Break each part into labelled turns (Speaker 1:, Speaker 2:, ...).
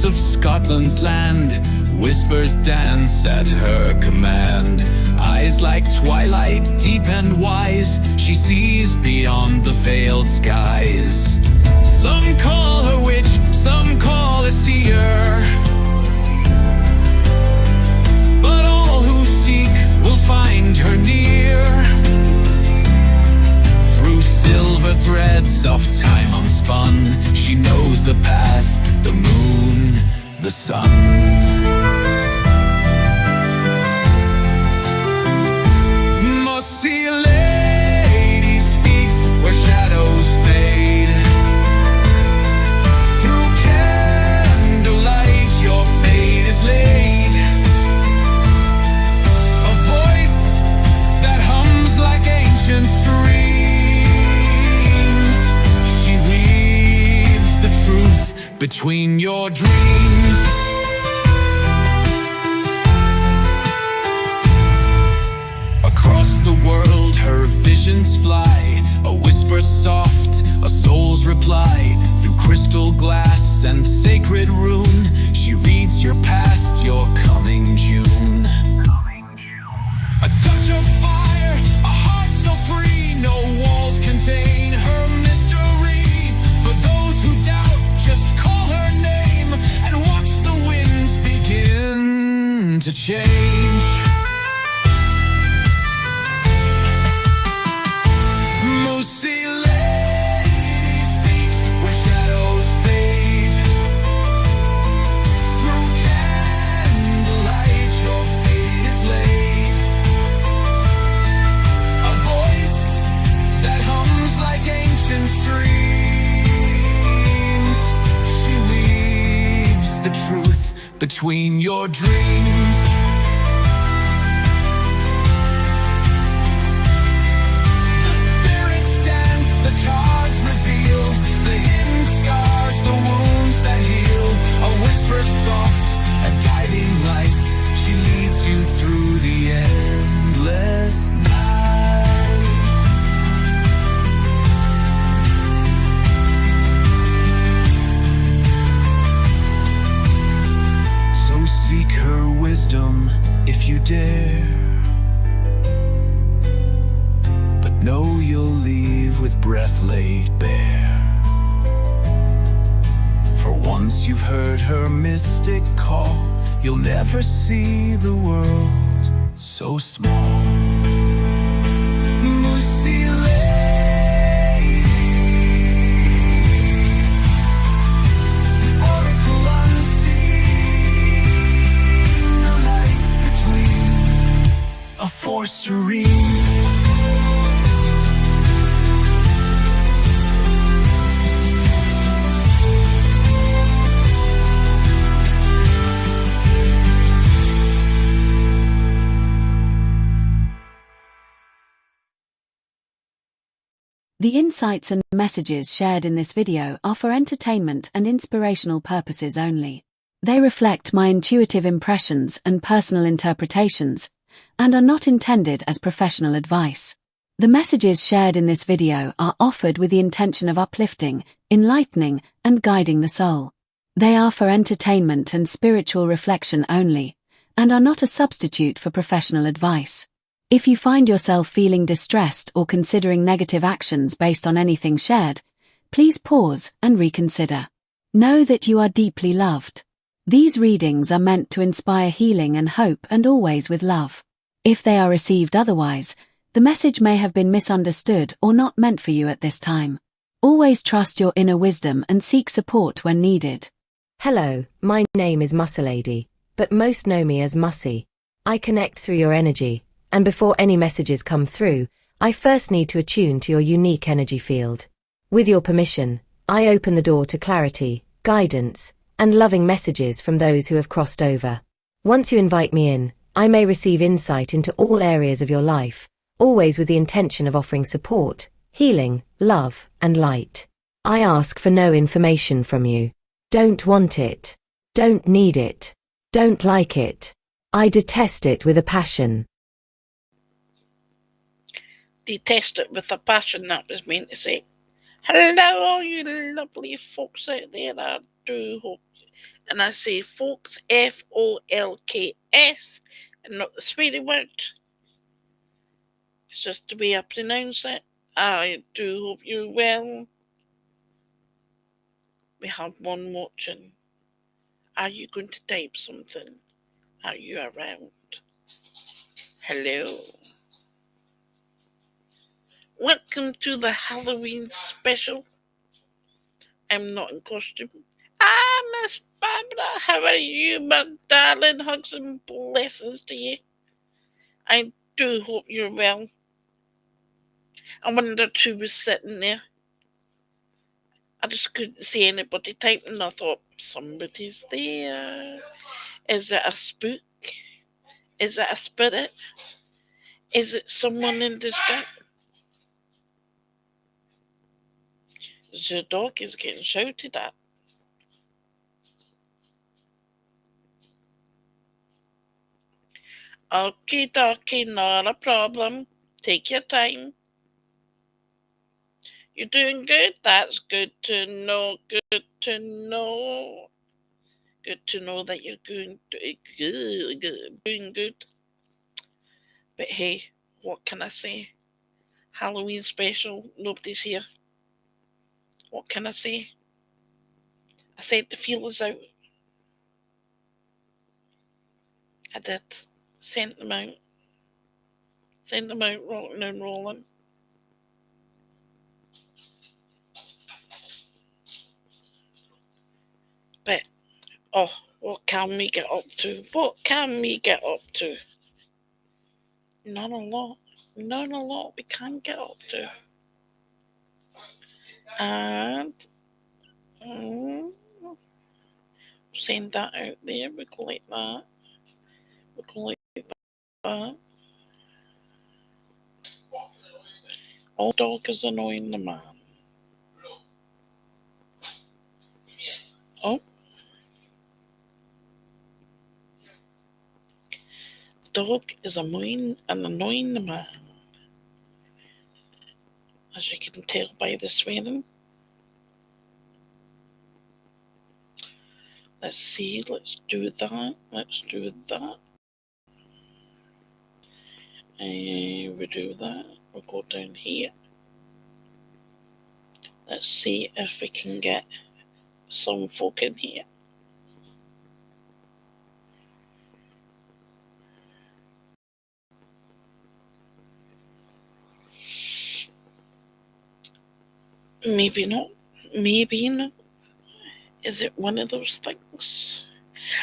Speaker 1: of Scotland's land, whispers dance at her command. Eyes like twilight, deep and wise, she sees beyond the veiled skies. Some call her witch, some call a seer, but all who seek will find her near. Through silver threads of time unspun, she knows the path, the moon, the sun. Mussi lady speaks where shadows fade. Through candlelight your fate is laid. A voice that hums like ancient streams. She weaves the truth between your dreams. Across the world her visions fly, a whisper soft, a soul's reply. Through crystal glass and sacred rune, she reads your past, your coming June. A touch of fire, a heart so free, no walls contain her mystery. For those who doubt, just call her name and watch the winds begin to change. Mussi lady speaks where shadows fade. Through candlelight your fate is laid. A voice that hums like ancient streams. She weaves the truth between your dreams. Soft, a guiding light, she leads you through the endless night. So seek her wisdom if you dare, but know you'll leave with breath laid bare. For once you've heard her mystic call, you'll never see the world so small. Mussi lady, oracle unseen, a light between, a force serene.
Speaker 2: The insights and messages shared in this video are for entertainment and inspirational purposes only. They reflect my intuitive impressions and personal interpretations, and are not intended as professional advice. The messages shared in this video are offered with the intention of uplifting, enlightening, and guiding the soul. They are for entertainment and spiritual reflection only, and are not a substitute for professional advice. If you find yourself feeling distressed or considering negative actions based on anything shared, please pause and reconsider. Know that you are deeply loved. These readings are meant to inspire healing and hope, and always with love. If they are received otherwise, the message may have been misunderstood or not meant for you at this time. Always trust your inner wisdom and seek support when needed.
Speaker 3: Hello, my name is Mussi Lady, but most know me as Mussi. I connect through your energy, and before any messages come through, I first need to attune to your unique energy field. With your permission, I open the door to clarity, guidance, and loving messages from those who have crossed over. Once you invite me in, I may receive insight into all areas of your life, always with the intention of offering support, healing, love, and light. I ask for no information from you. Don't want it. Don't need it. Don't like it. I detest it with a passion.
Speaker 4: Detest it with a passion, that was meant to say. Hello, all you lovely folks out there. I do hope And I say folks, Folks, and not the sweary word. It's just the way I pronounce it. I do hope you're well. We have one watching. Are you going to type something? Are you around? Hello. Welcome to the Halloween special. I'm not in costume. Miss Barbara, how are you, my darling? Hugs and blessings to you. I do hope you're well. I wondered who was sitting there. I just couldn't see anybody typing. I thought, somebody's there. Is it a spook? Is it a spirit? Is it someone in disguise? The dog is getting shouted at. Okie dokie, not a problem. Take your time. You're doing good? That's good to know. Good to know. Good to know that you're doing good. But hey, what can I say? Halloween special, nobody's here. What can I say? I sent the feelers out. I did. Sent them out. Sent them out, rocking and rolling. But, oh, what can we get up to? What can we get up to? Not a lot. Not a lot we can get up to. And send that out there. We go like that. We go like that. Oh, dog is annoying the man. Oh. Dog is annoying the man. As you can tell by the swearing. Let's see, let's do that. And we do that. We'll go down here. Let's see if we can get some folk in here. Maybe not. Is it one of those things?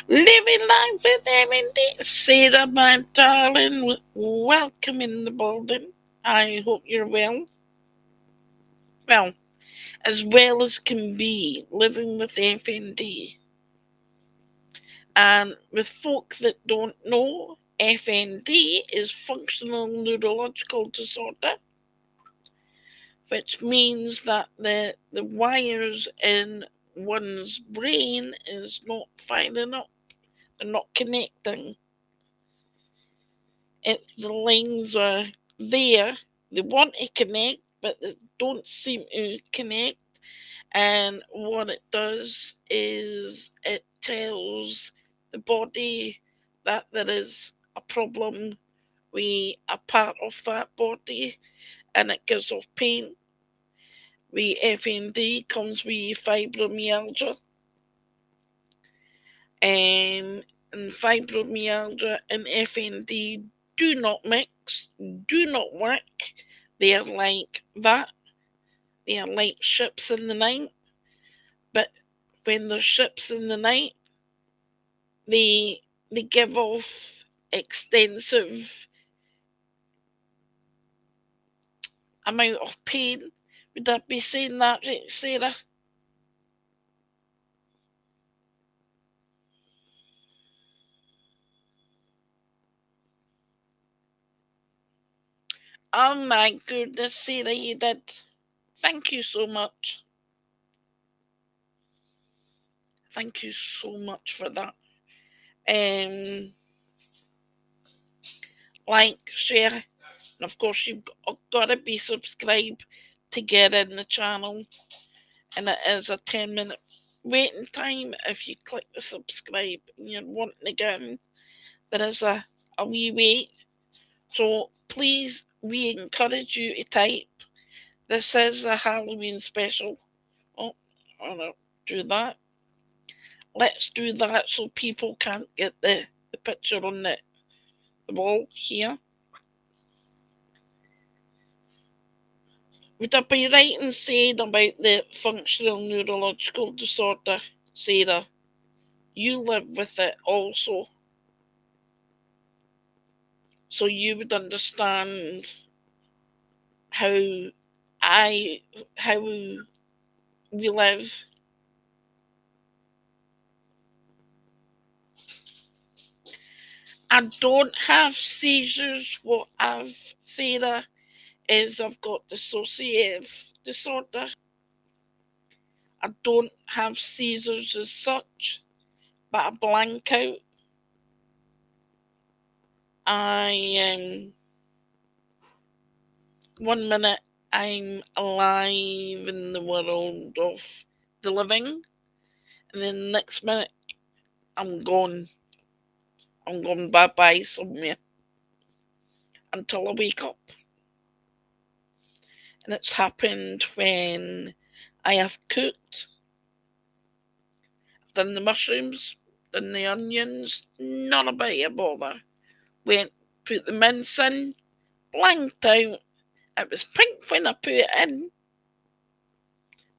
Speaker 4: Living life with MD. Sarah, my darling, welcome in the building. I hope you're well. Well, as well as can be, living with FND. And with folk that don't know, FND is functional neurological disorder, which means that the wires in one's brain is not firing up, they're not connecting. The lines are there, they want to connect, but they don't seem to connect. And what it does is it tells the body that there is a problem with a part of that body, and it gives off pain. FND comes with fibromyalgia. And fibromyalgia and FND do not mix, do not work. They are like that. They are like ships in the night. But when there's ships in the night, they give off extensive amount of pain. Would that be saying that right, Sarah? Oh my goodness, Sarah, you did. Thank you so much. Thank you so much for that. Like, share, and of course you've got to be subscribed to get in the channel. And it is a 10-minute waiting time if you click the subscribe and you're wanting to get in. There is a wee wait. So please, we encourage you to type. This is a Halloween special. Oh, I'll do that. Let's do that so people can't get the picture on the wall here. Would I be right in saying about the functional neurological disorder, Sarah? You live with it also. So you would understand how how we live. I don't have seizures. What I've, Sarah, is I've got dissociative disorder. I don't have seizures as such, but I blank out. I 1 minute I'm alive in the world of the living, and then the next minute I'm gone. I'm gone bye bye somewhere until I wake up. And it's happened when I have cooked, done the mushrooms, done the onions, not a bit of bother. Went, put the mince in, blanked out. It was pink when I put it in,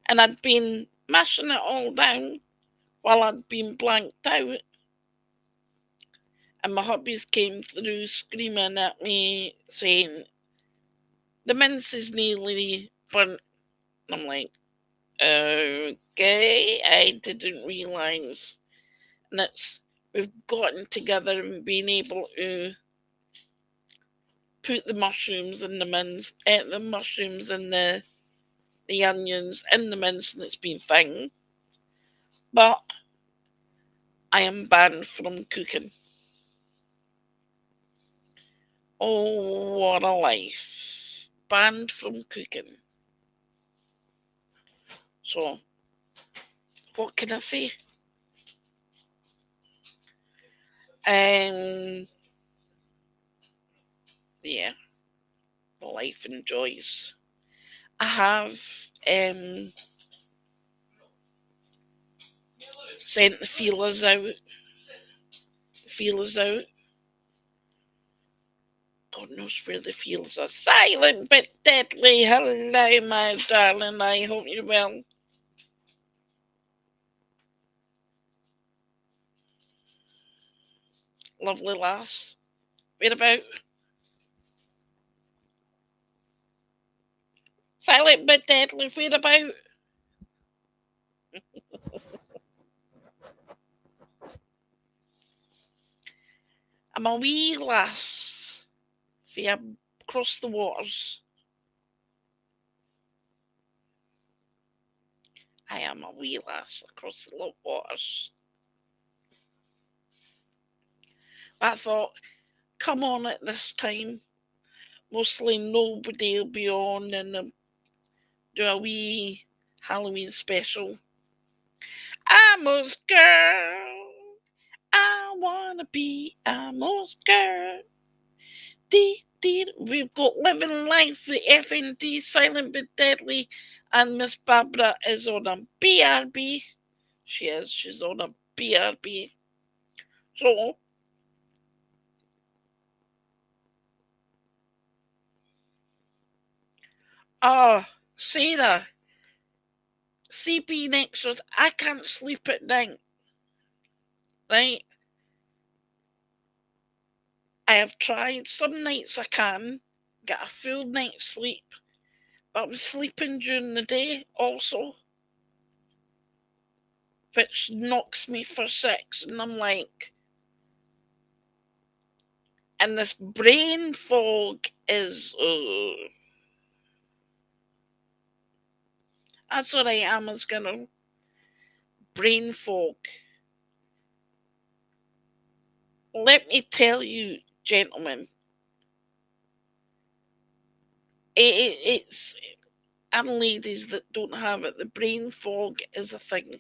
Speaker 4: and I'd been mashing it all down while I'd been blanked out. And my hubbies came through screaming at me, saying, the mince is nearly burnt. And I'm like, okay, I didn't realise. And we've gotten together and been able to put the mushrooms in the mince, the mushrooms and the onions in the mince, and it's been fine. But I am banned from cooking. Oh, what a life. Banned from cooking. So, what can I say? Yeah, the life enjoys. I have sent the feelers out. God knows where the feelers are. Silent but deadly. Hello, my darling. I hope you're well. Lovely lass. Whereabout? Silent but deadly. Whereabout? I'm a wee lass. Via across the waters. I am a wee lass across the waters. I thought, come on at this time. Mostly nobody will be on, and do a wee Halloween special. Amos girl, I wanna be Amos girl. We've got Living Life, the FND, Silent but Deadly, and Miss Barbara is on a BRB. She's on a BRB. So, Sarah, CP extras, I can't sleep at night, right? I have tried, some nights I can get a full night's sleep, but I'm sleeping during the day also, which knocks me for six, and I'm like, and this brain fog is, that's what I am, is gonna brain fog. Let me tell you, gentlemen, it's and ladies that don't have it, the brain fog is a thing.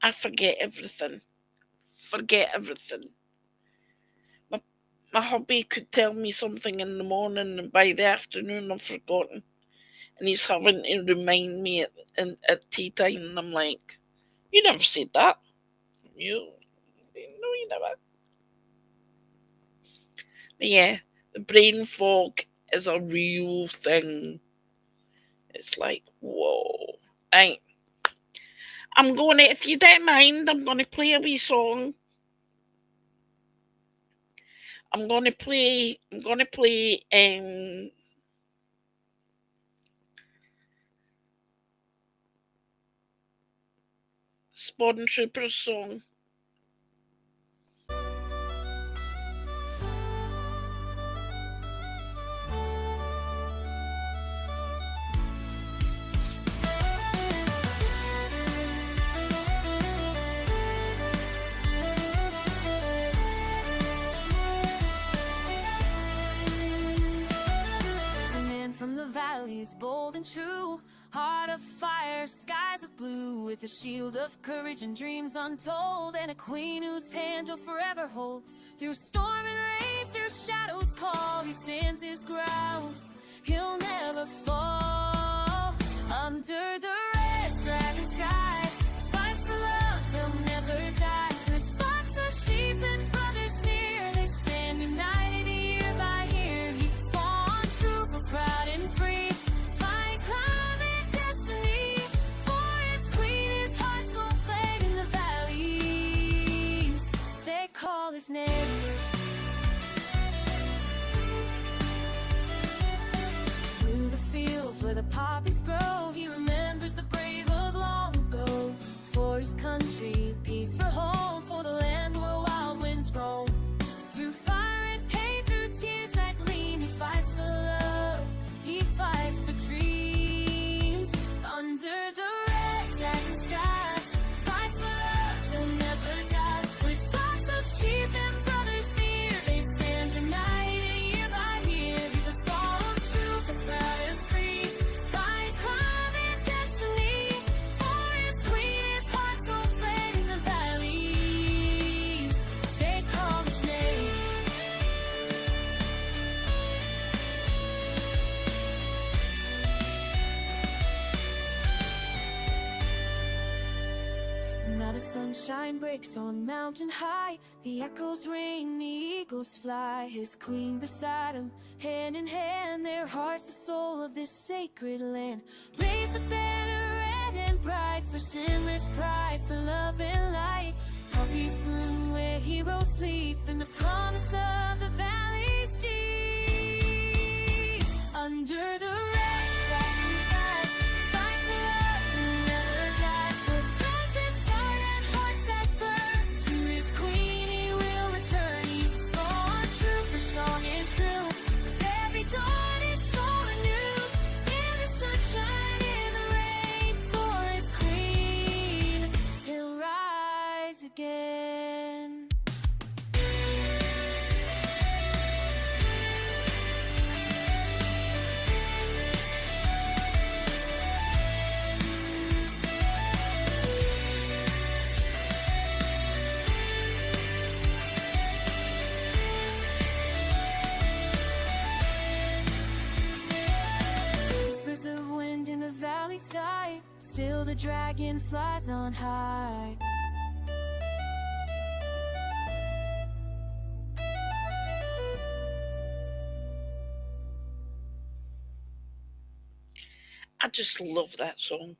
Speaker 4: I forget everything. Forget everything. My hubby could tell me something in the morning, and by the afternoon I've forgotten. And he's having to remind me at tea time, and I'm like, you never said that. You, no, you never. But yeah, the brain fog is a real thing. It's like, whoa. Right. If you don't mind, I'm gonna play a wee song. I'm gonna play Spawn Trooper's song.
Speaker 5: From the valleys, bold and true, heart of fire, skies of blue, with a shield of courage and dreams untold, and a queen whose hand you'll forever hold. Through storm and rain, through shadows call, he stands his ground, he'll never fall. Under the red dragon sky, fights for love, he'll never die. With flocks of sheep and brothers near, they stand united year by year. He's a spawn trooper, proud and free, fight crime and destiny. For his queen, his heart's own flame in the valleys, they call his name. Through the fields where the poppies grow, he remembers the brave of long ago. For his country, peace for home, for the land where wild winds roam. Through fire and pain, through tears that gleam, he fights for love, he fights for dreams. Under the red dragon sky, fights for love, he'll never die. With flocks of sheep and brothers near, they stand united year by year. He's a spawn trooper, proud and free, fight crime and destiny. For his queen, his heart's own flame in the valleys, they call his name. Now the sunshine breaks on mountain high, the echoes ring, the eagles fly. His queen beside him, hand in hand, their hearts the soul of this sacred land. Raise the banner red and bright, for sinless pride, for love and light. Poppies bloom where heroes sleep, in the promise of the valleys deep. Under the red dragon sky, fights for love, he'll never die. With friends and fire and hearts that burn, to his queen he will return. He's a spawn trooper, strong and true. With every dawn his soul renews, in the sunshine, in the rain. For his queen, he'll rise again. Whispers of wind in the valley side, still the dragon flies on high.
Speaker 4: I just love that song,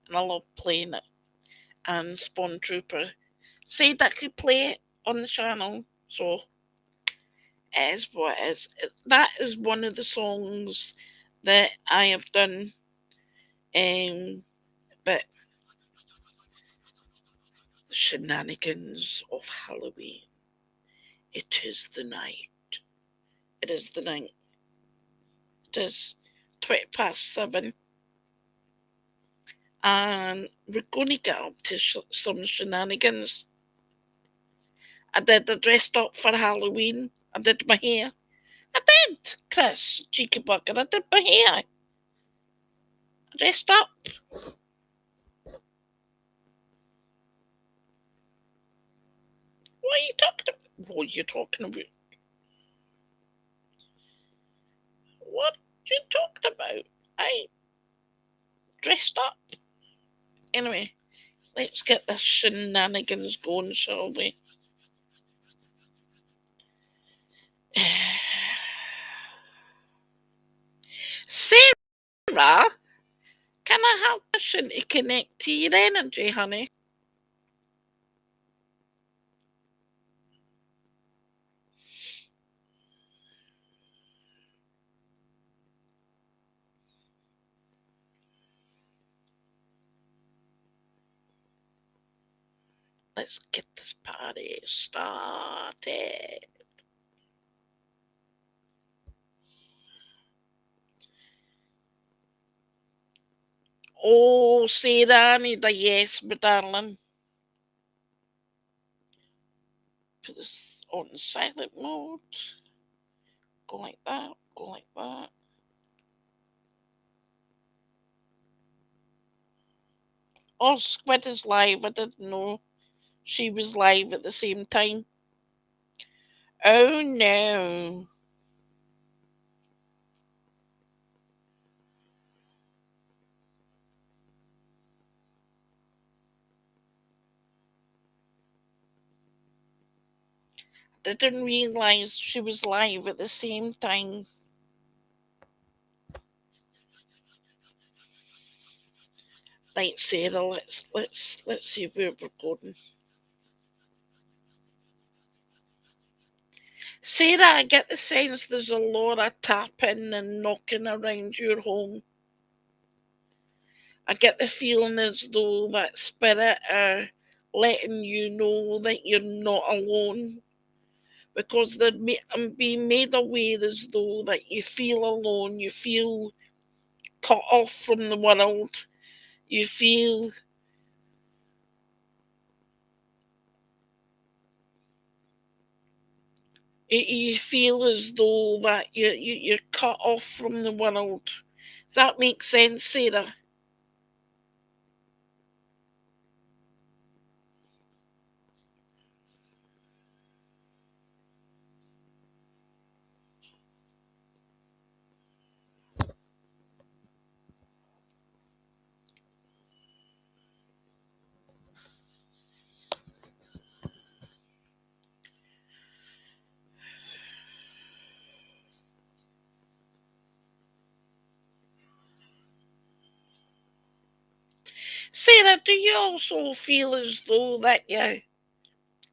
Speaker 4: and I love playing it. And Spawn Trooper said I could play it on the channel, so it is what it is. That is one of the songs that I have done. But the shenanigans of Halloween. It is the night. It is the night. It is 7:20, and we're going to get up to some shenanigans. I dressed up for Halloween. I did my hair. I did, Chris, cheeky bugger. I did my hair. I dressed up. What are you talking about? What you talking about? I dressed up. Anyway, let's get this shenanigans going, shall we? Sarah, can I have permission to connect to your energy, honey? Let's get this party started. Oh, Sarah, I need a yes, my darling. Put this on silent mode. Go like that, go like that. Oh, Squid is live. I didn't know she was live at the same time. Oh no. Didn't realise she was live at the same time. Right, Sarah, let's see where we're going. Sarah, I get the sense there's a lot of tapping and knocking around your home. I get the feeling as though that spirit are letting you know that you're not alone. Because I'm being made aware as though that you feel alone, you feel cut off from the world, you feel you feel as though that you're cut off from the world. Does that make sense, Sarah? Sarah, do you also feel as though that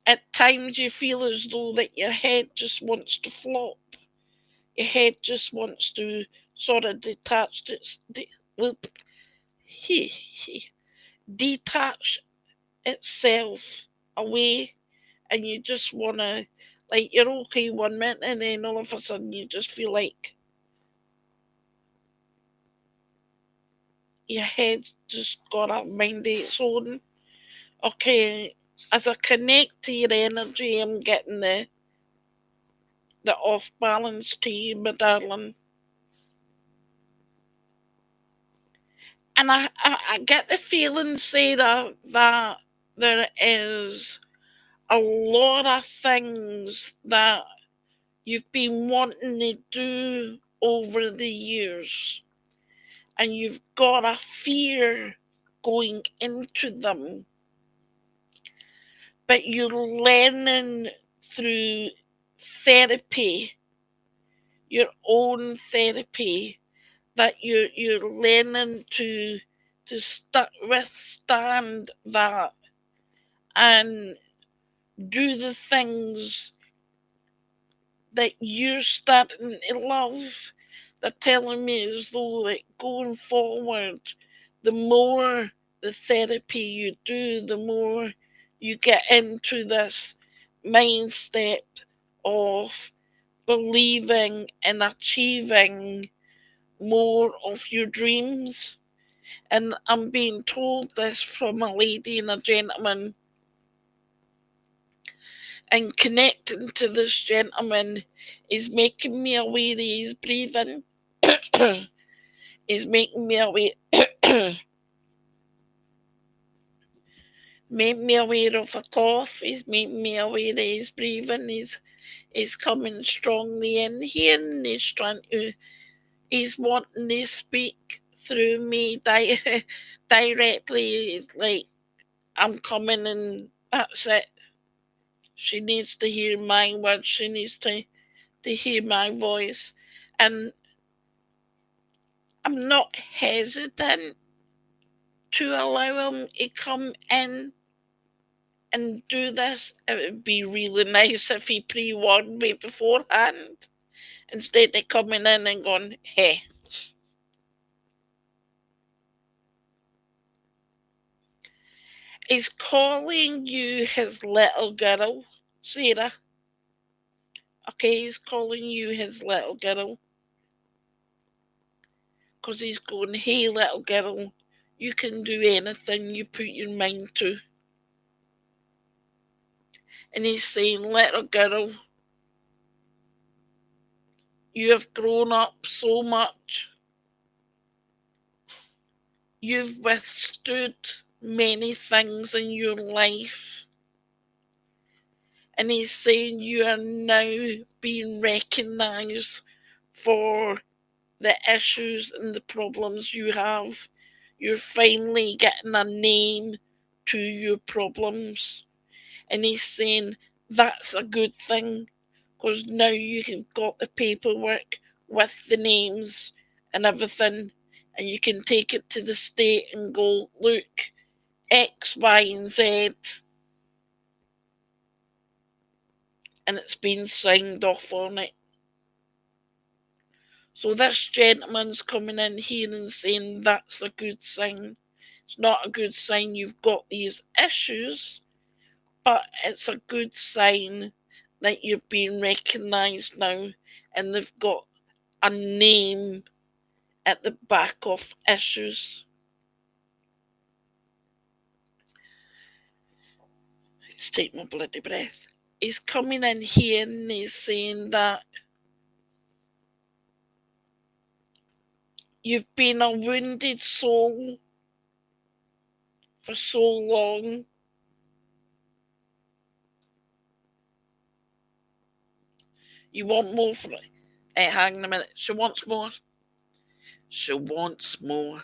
Speaker 4: at times you feel as though that your head just wants to flop? Your head just wants to sort of detach itself away, and you just want to, like, you're okay 1 minute and then all of a sudden you just feel like your head just got a mind of its own. Okay, as I connect to your energy, I'm getting the off balance to you, my darling. And I get the feeling, Sarah, that there is a lot of things that you've been wanting to do over the years, and you've got a fear going into them, but you're learning through therapy, your own therapy, that you're learning to withstand that and do the things that you're starting to love. They're telling me as though that going forward, the more the therapy you do, the more you get into this mindset of believing and achieving more of your dreams. And I'm being told this from a lady and a gentleman. And connecting to this gentleman is making me aware he's breathing. Is making me aware made me aware of a cough. He's made me aware that he's breathing. He's coming strongly in here, and he's wanting to speak through me directly. It's like, I'm coming and that's it. She needs to hear my words. She needs to hear my voice. And I'm not hesitant to allow him to come in and do this. It would be really nice if he pre-warned me beforehand instead of coming in and going, hey. He's calling you his little girl, Sarah. Okay, he's calling you his little girl. Because he's going, hey, little girl, you can do anything you put your mind to. And he's saying, little girl, you have grown up so much. You've withstood many things in your life. And he's saying you are now being recognised for the issues and the problems you have. You're finally getting a name to your problems. And he's saying that's a good thing, because now you have got the paperwork with the names and everything, and you can take it to the state and go, look, X, Y, and Z, and it's been signed off on it. So this gentleman's coming in here and saying that's a good sign. It's not a good sign you've got these issues, but it's a good sign that you're being recognised now, and they've got a name at the back of issues. Let's take my bloody breath. He's coming in here and he's saying that you've been a wounded soul for so long. You want more for it? Hey, hang on a minute. She wants more. She wants more.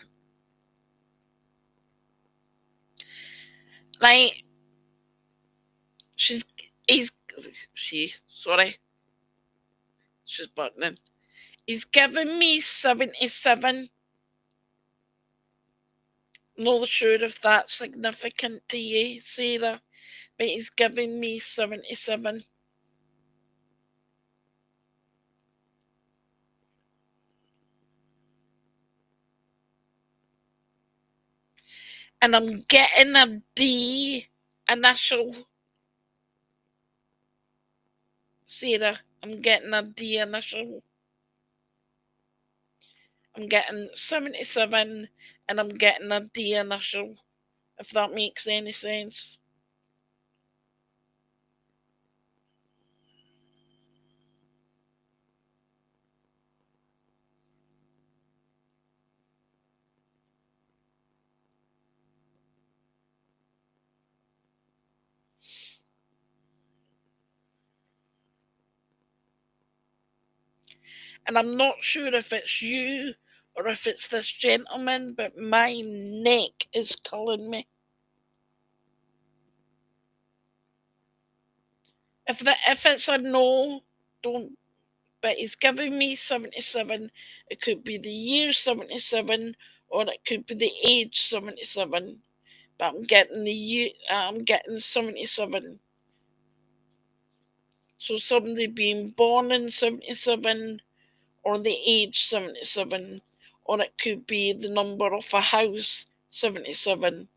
Speaker 4: Right. She's buttoning. He's given me 77. Not sure if that's significant to you, Sarah, but he's giving me 77. And I'm getting a D initial. Sarah, I'm getting a D initial. I'm getting 77 and I'm getting a D initial, if that makes any sense. And I'm not sure if it's you or if it's this gentleman, but my neck is killing me. If it's a no, don't. But he's giving me 77. It could be the year 77, or it could be the age 77. But I'm getting the year. I'm getting 77. So somebody being born in 77, or the age 77, or it could be the number of a house 77.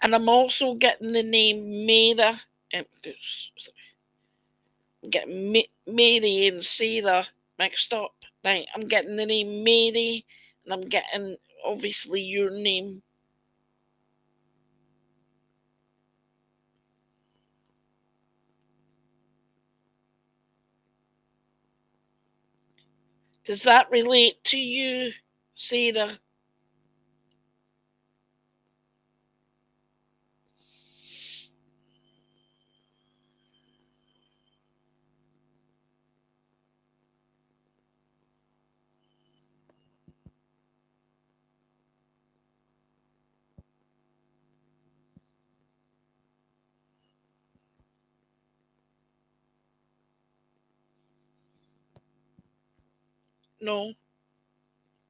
Speaker 4: And I'm also getting the name Mara. I'm getting Mary and Sarah mixed up. Right, I'm getting the name Mary, and I'm getting, obviously, your name. Does that relate to you, Sarah? No?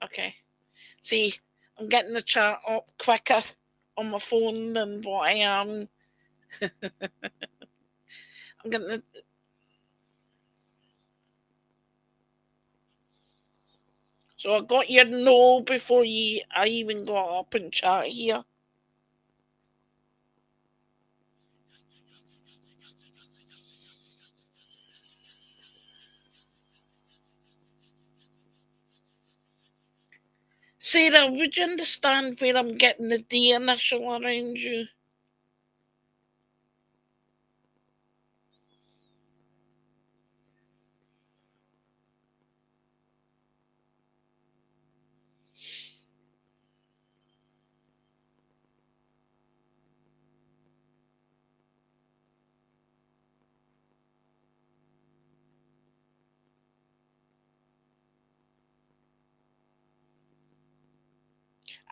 Speaker 4: Okay. See, I'm getting the chat up quicker on my phone than what I am. I'm getting the. So I got your no before I even got up and chat here. Sarah, would you understand where I'm getting the D initial around you?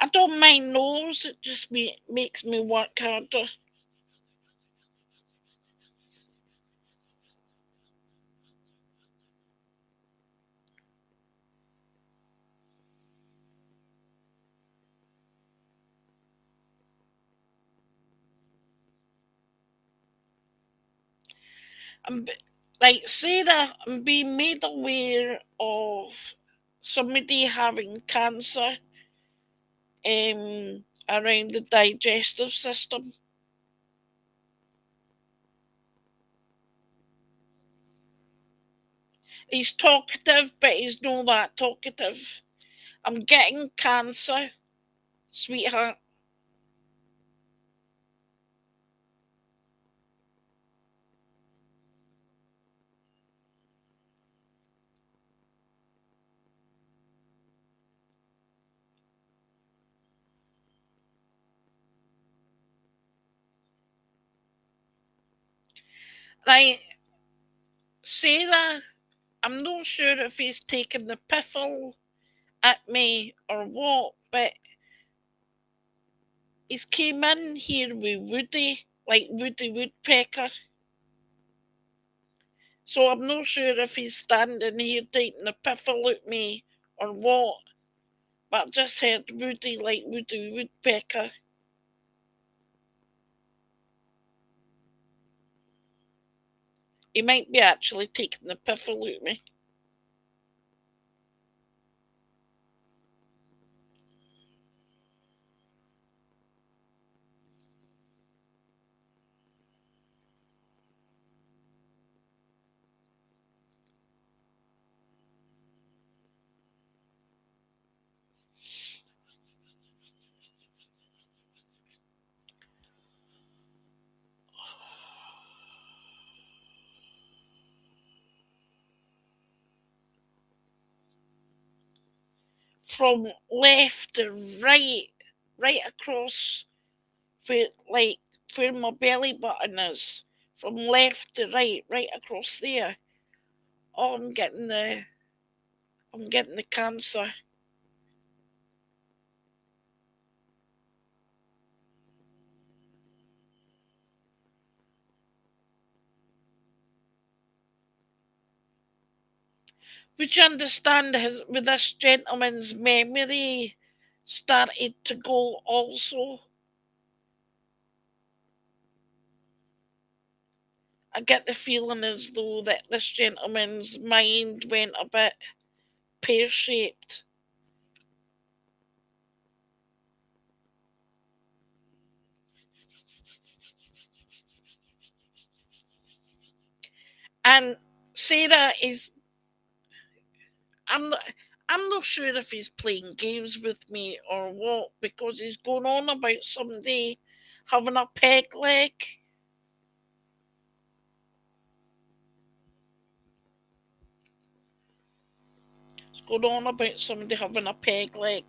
Speaker 4: I don't mind no's, it just makes me work harder. I'm like Sarah, I'm being made aware of somebody having cancer around the digestive system. He's talkative, but he's not that talkative. I'm getting cancer, sweetheart. Like, Sarah, I'm not sure if he's taking the piffle at me or what, but he's came in here with Woody, like Woody Woodpecker. So I'm not sure if he's standing here taking the piffle at me or what, but I just heard Woody like Woody Woodpecker. He might be actually taking the piffle at me. From left to right, right across where like where my belly button is. From left to right, right across there. Oh, I'm getting the cancer. Would you understand his with this gentleman's memory started to go also? I get the feeling as though that this gentleman's mind went a bit pear shaped. And Sarah is, I'm not. I'm not sure if he's playing games with me or what, because he's going on about somebody having a peg leg. He's going on about somebody having a peg leg.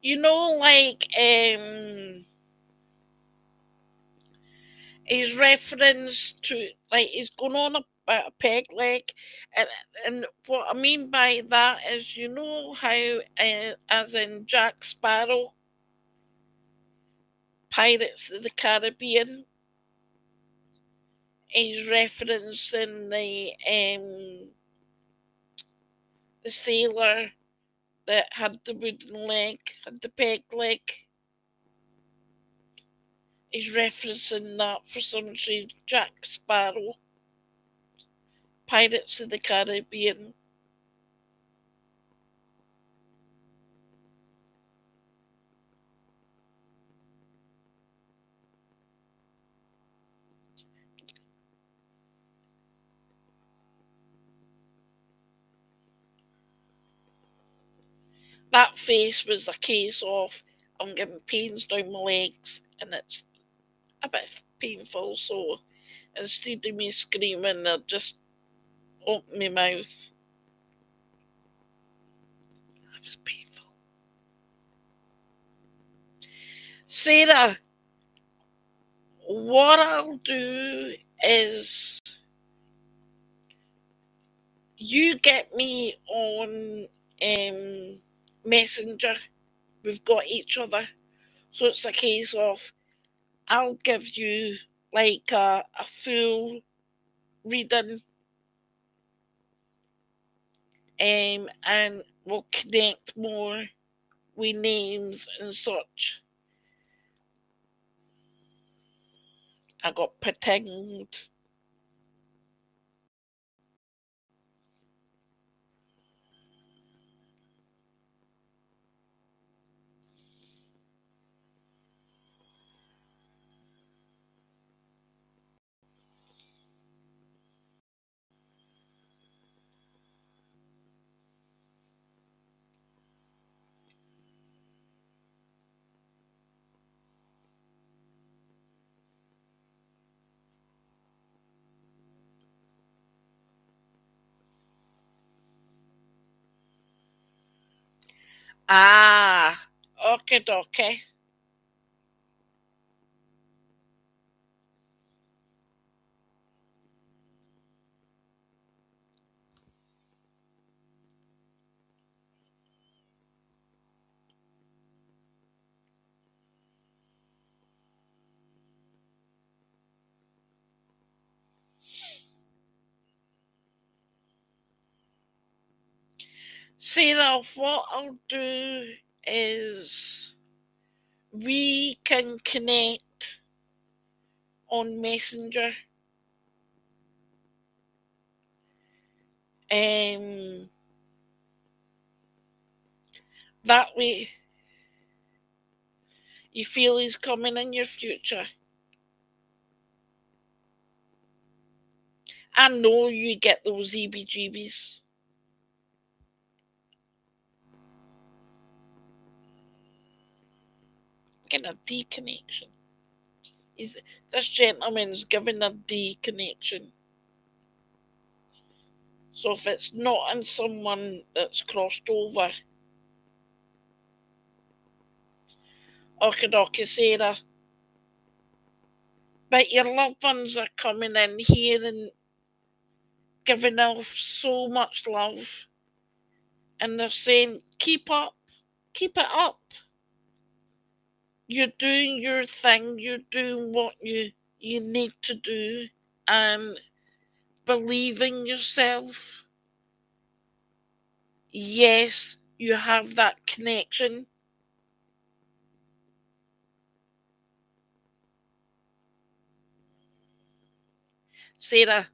Speaker 4: You know, like his reference to, like, he's going on about a peg leg, and what I mean by that is, you know how, as in Jack Sparrow, Pirates of the Caribbean, he's referencing the sailor that had the wooden leg, had the peg leg. He's referencing that for some reason. Jack Sparrow, Pirates of the Caribbean. That face was a case of, I'm getting pains down my legs and it's a bit painful, so instead of me screaming, I just open my mouth. That was painful. Sarah, what I'll do is you get me on Messenger. We've got each other. So it's a case of, I'll give you like a full reading, and we'll connect more with names and such. I got pretend. Ah, okay, okay. Sarah, what I'll do is we can connect on Messenger. Um, that way you feel he's coming in your future. I know you get those EBGBs. Getting a D connection. This gentleman's giving a D connection. So if it's not in someone that's crossed over, okie Sarah. But your loved ones are coming in here and giving off so much love. And they're saying, keep up, keep it up. You're doing your thing, you're doing what you need to do, and believe in yourself. Yes, you have that connection. Sarah,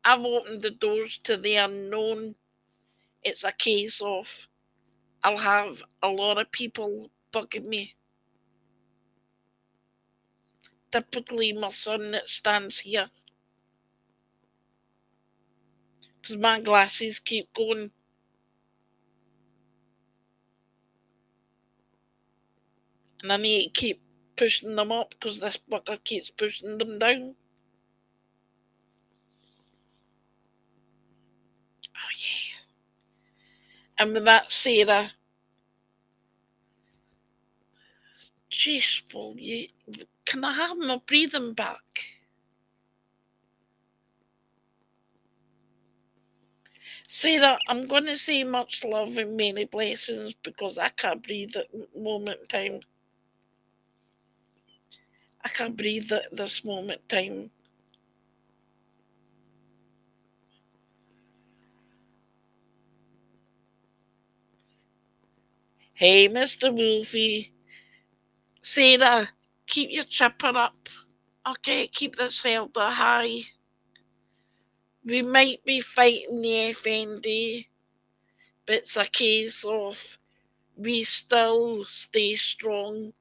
Speaker 4: I've opened the doors to the unknown. it's a case of I'll have a lot of people bugging me. Typically my son that stands here, because my glasses keep going. And I need to keep pushing them up because this bugger keeps pushing them down. Oh yeah. And with that, Sarah, jeez, will you, can I have my breathing back? Sarah, I'm going to say much love and many blessings because I can't breathe at the moment in time. I can't breathe at this moment in time. Hey, Mr. Wolfie. Sarah, keep your chipper up. Okay, keep this held high. We might be fighting the FND, but it's a case of we still stay strong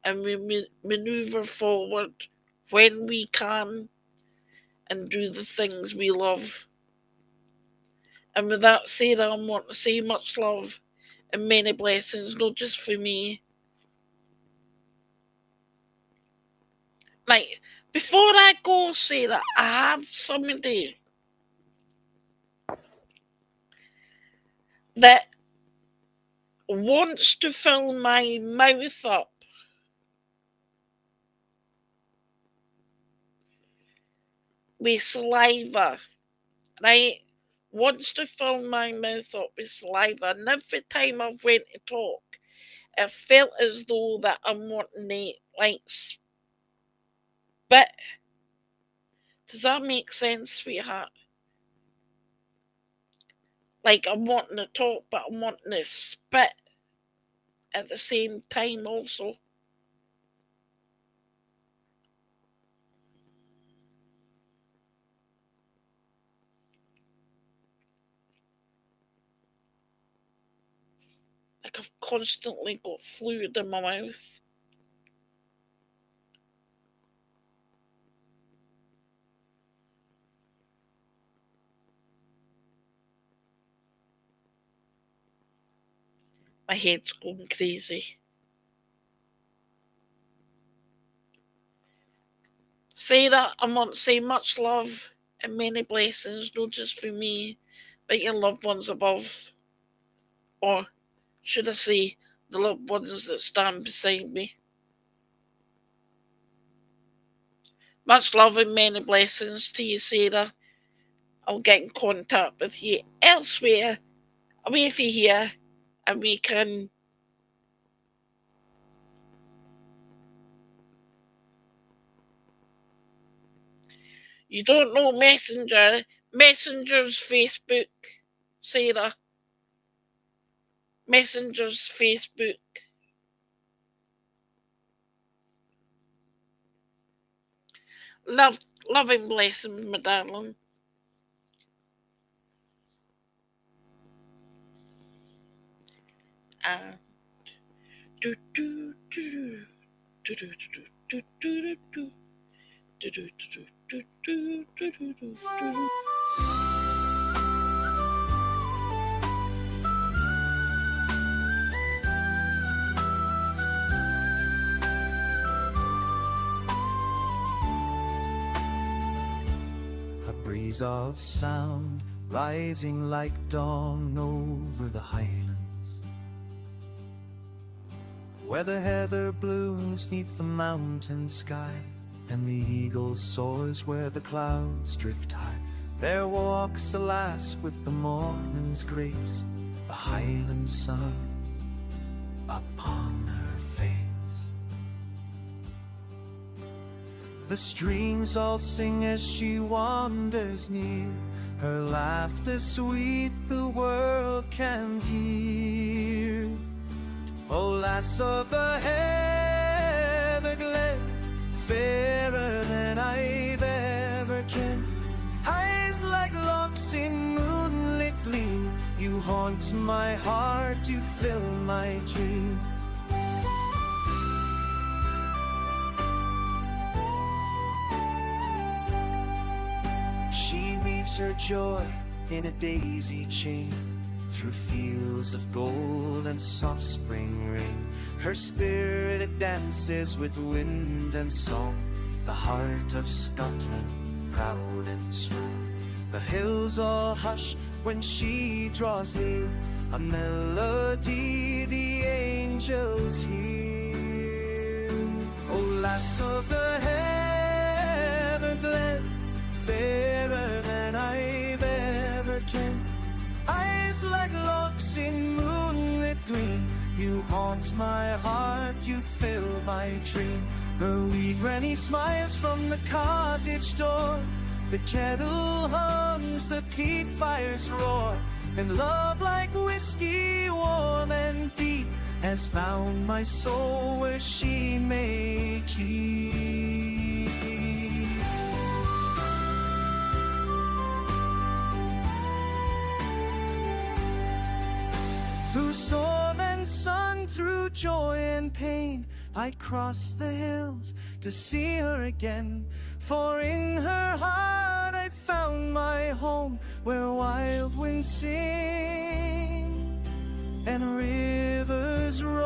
Speaker 4: and we manoeuvre forward when we can and do the things we love. And with that said, I want to say much love and many blessings, not just for me. Like, before I go, Sarah, I have somebody that wants to fill my mouth up with saliva, right? Wants to fill my mouth up with saliva, and every time I went to talk, it felt as though that I'm wanting to, like, spit. Does that make sense, sweetheart? Like, I'm wanting to talk, but I'm wanting to spit at the same time also. Like I've constantly got fluid in my mouth. My head's going crazy. Sarah, I want to say much love and many blessings, not just for me, but your loved ones above. Or should I say, the loved ones that stand beside me. Much love and many blessings to you, Sarah. I'll get in contact with you elsewhere, away from here, and we can You don't know Messenger. Messenger's Facebook, Sarah. Messenger's Facebook. Love and blessings, my darling. And do do do do do do do do do do do do do do do do.
Speaker 6: A breeze of sound rising like dawn over the highlands, where the heather blooms 'neath the mountain sky, and the eagle soars where the clouds drift high. There walks a lass with the morning's grace, the highland sun upon her face. The streams all sing as she wanders near, her laughter sweet the world can hear. O lass of the heather glen, fairer than I've ever ken, eyes like locks in moonlit gleam, you haunt haunt my heart, you fill my dream. She weaves her joy in a daisy chain, through fields of gold and soft spring rain. Her spirit it dances with wind and song, the heart of Scotland, proud and strong. The hills all hush when she draws near, a melody the angels hear. O lass of the heather glen, fairer than I've ever ken, eyes like locks in moonlit gleam. You haunt my heart, you fill my dream. Her wee granny smiles from the cottage door, the kettle hums, the peat fires roar, and love like whiskey warm and deep has found my soul where she may keep. Through storm and sun, through joy and pain, I'd cross the hills to see her again. For in her heart I found my home, where wild winds sing and rivers roam.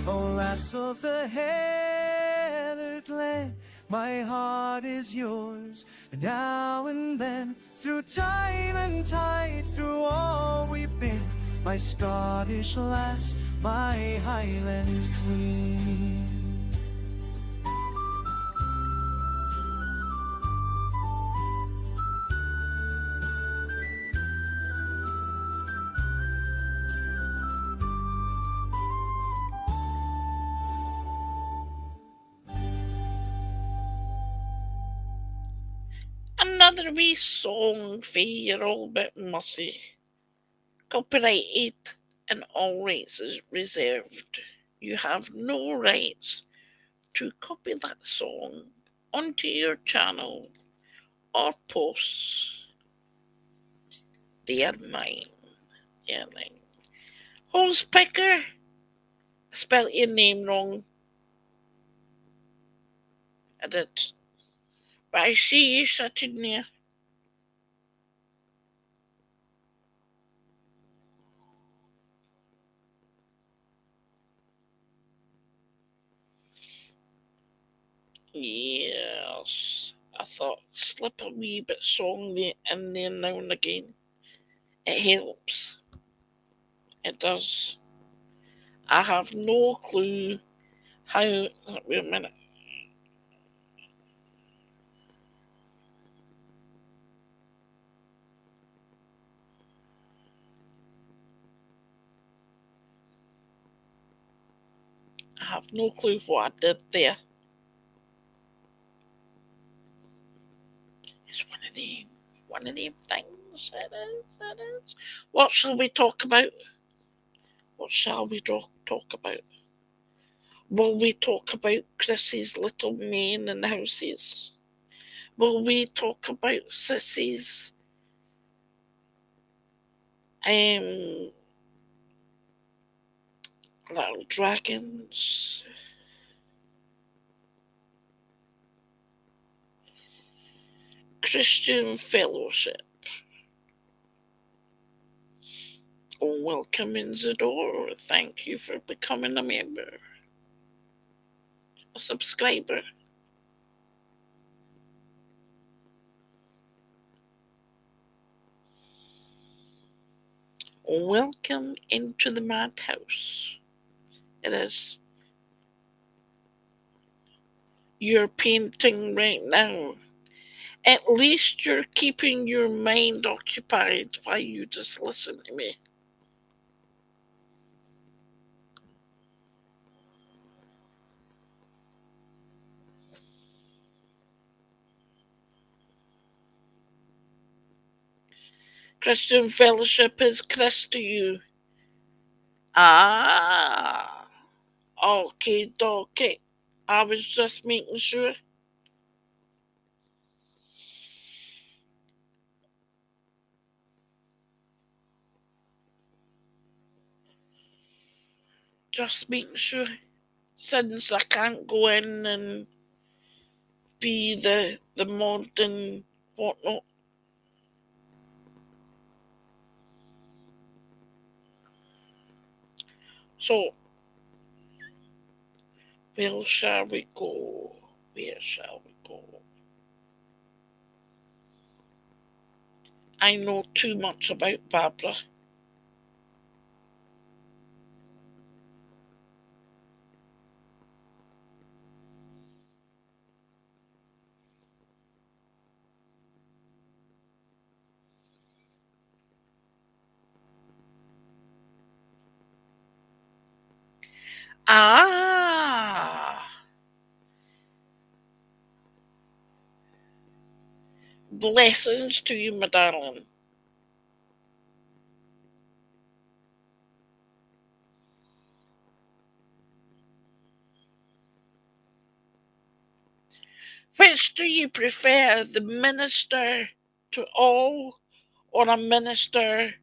Speaker 6: O lass of the heather glen, my heart is yours. And now and then, through time and tide, through all we've been, my Scottish lass, my Highland queen.
Speaker 4: Another wee song for your old bit Mussi. Copyrighted and all rights is reserved. You have no rights to copy that song onto your channel or post. They are mine. Yeah, mine. Hose Picker, I spelt your name wrong. I did. But I see you sitting there. Yes, I thought slip a wee bit song there in there now and again. It helps. It does. I have no clue how. Wait a minute. I have no clue what I did there. It's one of them things. It is. What shall we talk about? What shall we talk about? Will we talk about Chrissy's little men and houses? Will we talk about Sissy's little dragons? Christian Fellowship. Oh, welcome in the door. Thank you for becoming a member. A subscriber. Welcome into the madhouse. It is. You're painting right now. At least you're keeping your mind occupied while you just listen to me. Christian Fellowship is Chris to you. Ah, okay, dokie. I was just making sure. Just making sure, since I can't go in and be the mod and whatnot. So, where shall we go? Where shall we go? I know too much about Barbara. Ah! Blessings to you, my darling. Which do you prefer, the minister to all or a minister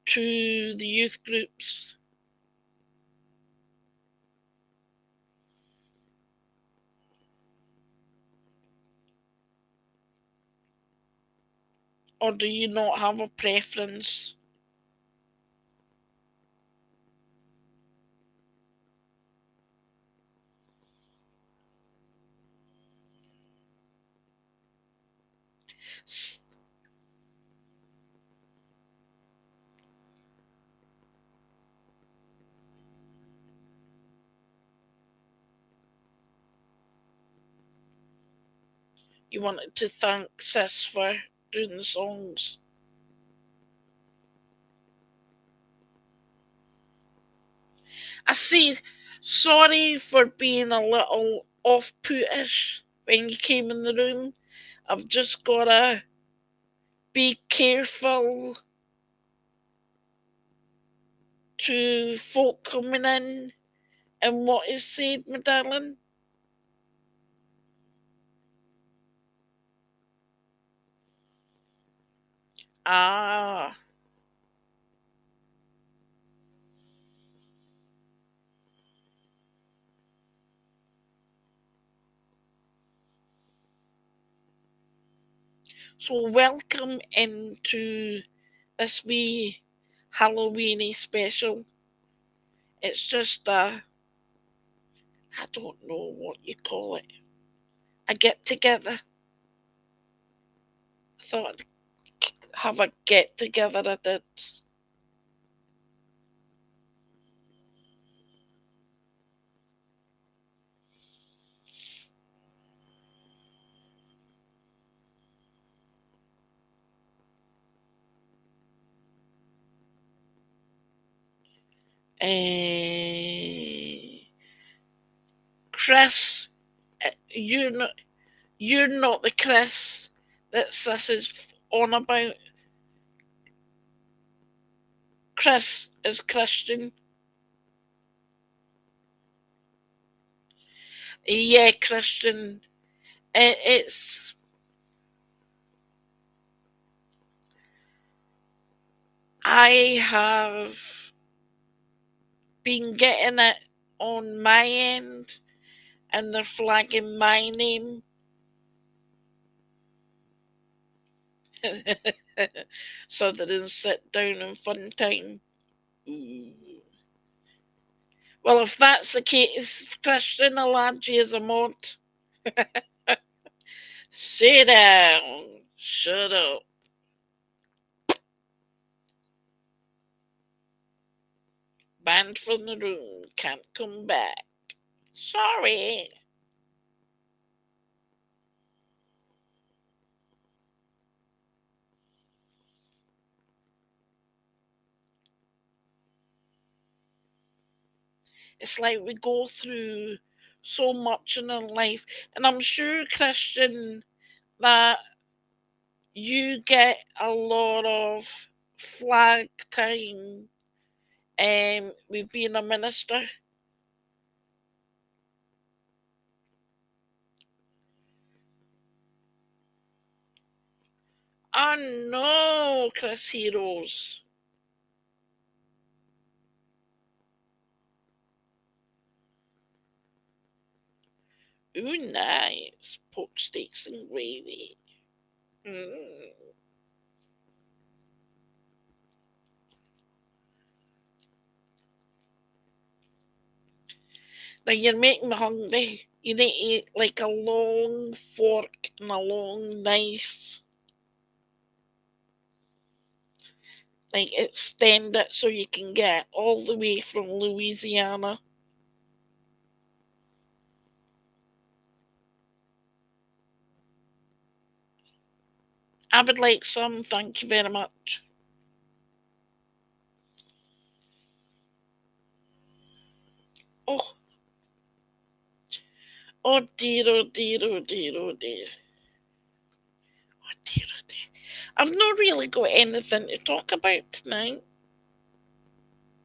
Speaker 4: to the youth groups? Or do you not have a preference? You wanted to thank Sis for doing the songs. I see, sorry for being a little off putish when you came in the room. I've just gotta be careful to folk coming in and what is said, my darling. Ah, so welcome into this wee Halloweeny special. It's just I don't know what you call it, a get together. I thought I'd have a get together. I did. Chris, you're not the Chris that Sis is on about. Chris is Christian. Yeah, Christian. It's I have been getting it on my end, and they're flagging my name. So they didn't sit down and fun time. Ooh. Well, if that's the case, Christian, I'll add you as a mod. Sit down. Shut up. Banned from the room. Can't come back. Sorry. It's like we go through so much in our life. And I'm sure, Christian, that you get a lot of flag time with being a minister. Oh no, Chris Heroes. Ooh, nice. Pork steaks and gravy. Mm. Now you're making me hungry. You need to eat like a long fork and a long knife. Like extend it so you can get all the way from Louisiana. I would like some, thank you very much. Oh, oh dear, oh dear, oh dear, oh dear. Oh dear, oh dear. I've not really got anything to talk about tonight.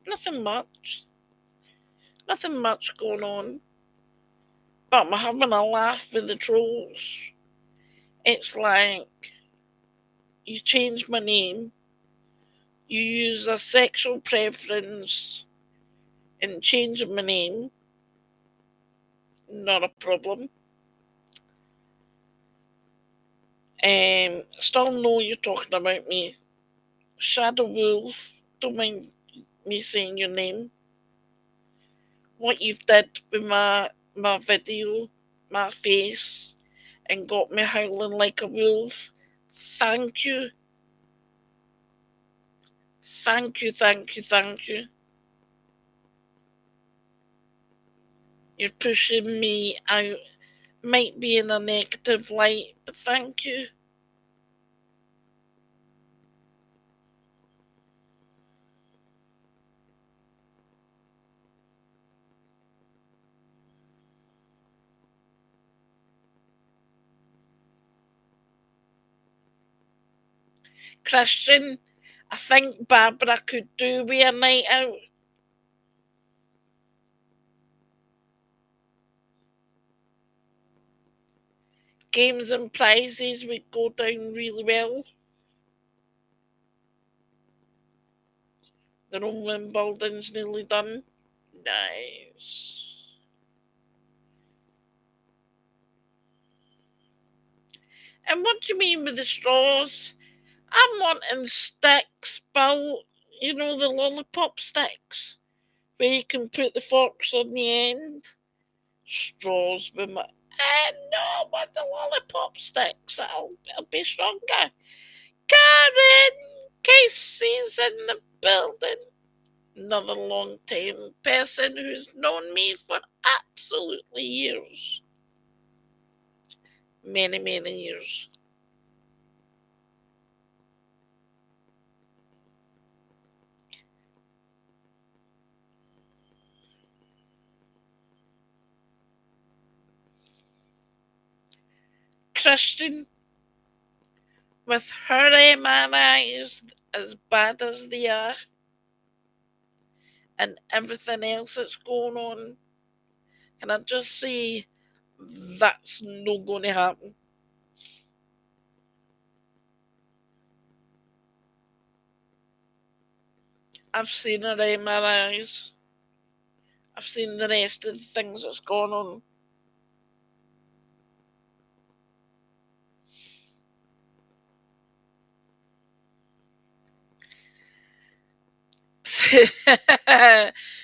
Speaker 4: Nothing much. Nothing much going on. But I'm having a laugh with the trolls. It's like you change my name, you use a sexual preference in changing my name. Not a problem. Still know you're talking about me. Shadow Wolf, don't mind me saying your name. What you've did with my video, my face, and got me howling like a wolf. Thank you. Thank you, thank you, thank you. You're pushing me out. Might be in a negative light, but thank you. Christian, I think Barbara could do with a night out. Games and prizes would go down really well. The Roman building's nearly done. Nice. And what do you mean with the straws? I'm wanting sticks, Bill. You know, the lollipop sticks, where you can put the forks on the end. Straws with my. No, but the lollipop sticks. It'll be stronger. Karen! Casey's in the building. Another long time person who's known me for absolutely years. Many, many years. Christian, with her MRIs as bad as they are, and everything else that's going on, can I just say that's not going to happen? I've seen her MRIs. I've seen the rest of the things that's going on.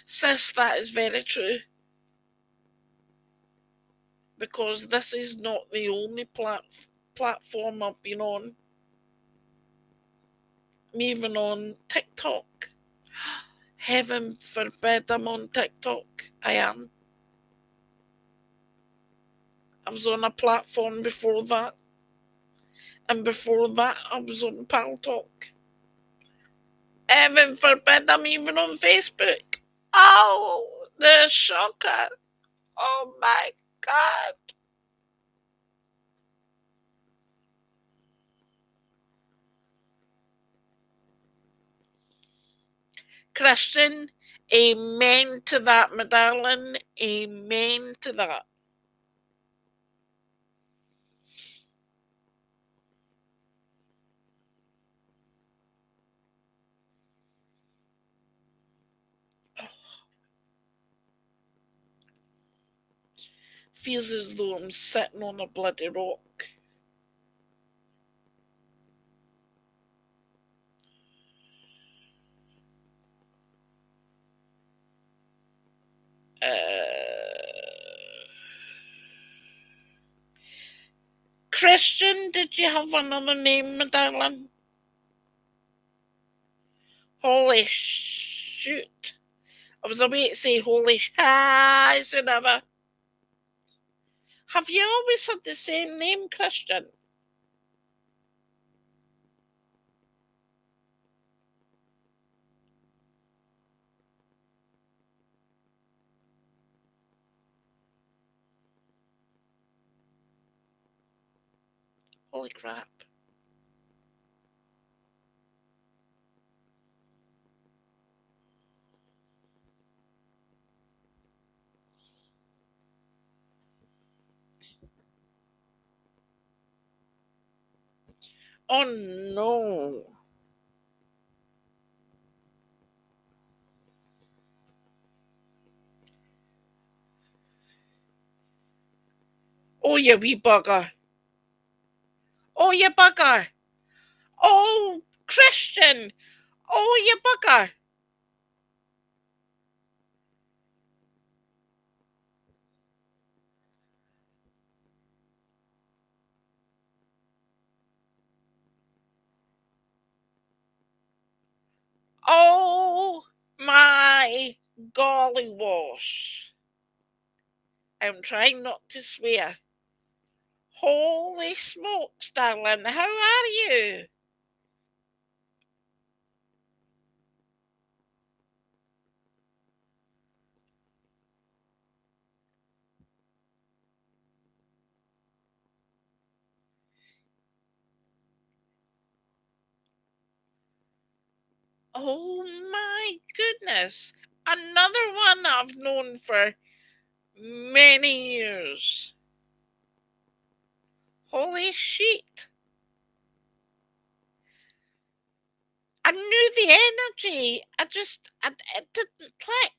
Speaker 4: Sis, that is very true. Because this is not the only platform I've been on. I'm even on TikTok. Heaven forbid I'm on TikTok. I am. I was on a platform before that. And before that, I was on Paltalk. Heaven forbid I'm even on Facebook. Oh, the shocker. Oh my God. Christian, amen to that, my darling. Amen to that. Feels as though I'm sitting on a bloody rock. Christian, did you have another name, my darling? Holy shoot. I was about to say holy I should never. Have you always had the same name, Christian? Holy crap. Oh no. Oh, you wee bugger. Oh, you bugger. Oh, Christian. Oh, you bugger. Oh my golly wash. I'm trying not to swear. Holy smokes, darling. How are you? Oh my goodness. Another one I've known for many years. Holy shit. I knew the energy. It didn't click.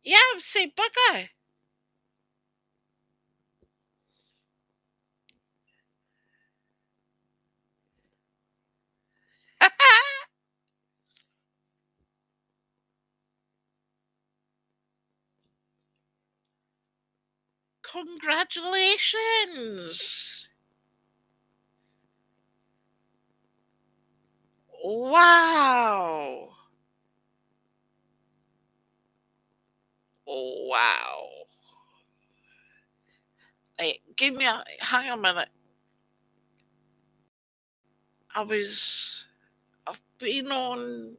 Speaker 4: Yeah, I would say bugger. Congratulations. Wow. Wow. Hey, hang a minute. I've been on.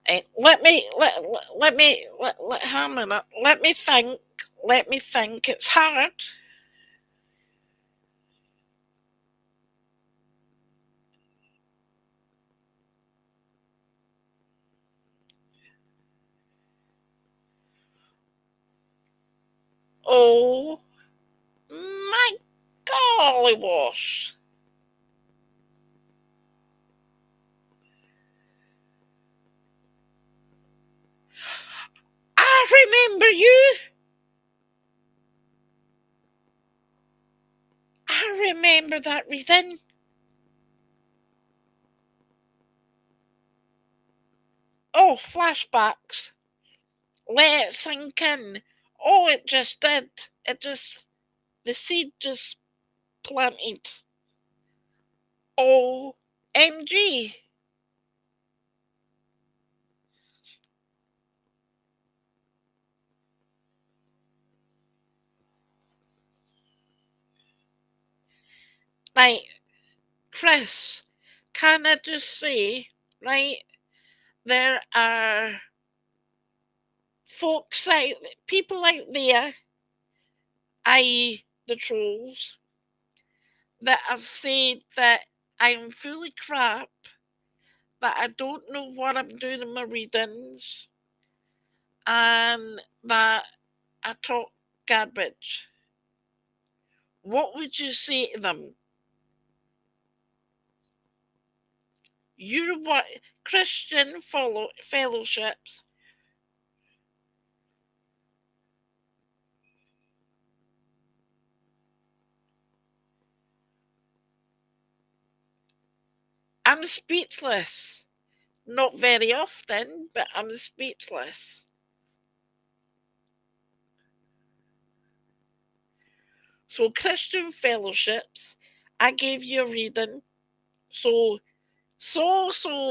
Speaker 4: Hang a minute. Let me think. Let me think. It's hard. Oh my golly wash. I remember you. I remember that reading. Oh, flashbacks. Let it sink in. Oh, it just did. The seed just planted. OMG. Right, Chris, can I just say, right, there are people out there, i.e., the trolls, that have said that I'm fully crap, that I don't know what I'm doing in my readings, and that I talk garbage. What would you say to them? Christian fellowships. I'm speechless. Not very often, but I'm speechless. So, Christian fellowships, I gave you a reading. So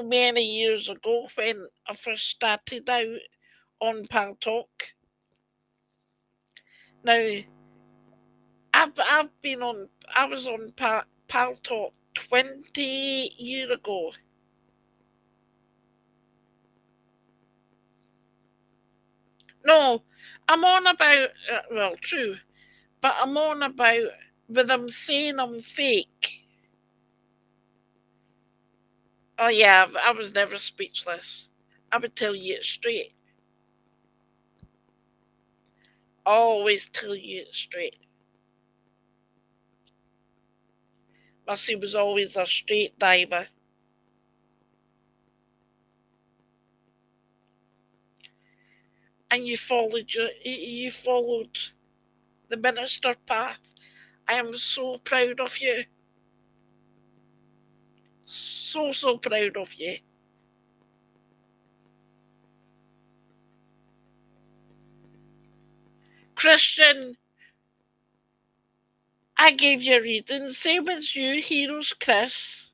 Speaker 4: many years ago when I first started out on Pal Talk. Now, I've been on, I was on Pal Talk 20 years ago. No, I'm on about, well, true, but I'm on about with them saying I'm fake. Oh, yeah, I was never speechless. I would tell you it straight. Always tell you it straight. Mussi was always a straight diver. And you followed the minister path. I am so proud of you. So proud of you. Christian, I gave you a reading, same as you, Heroes Chris.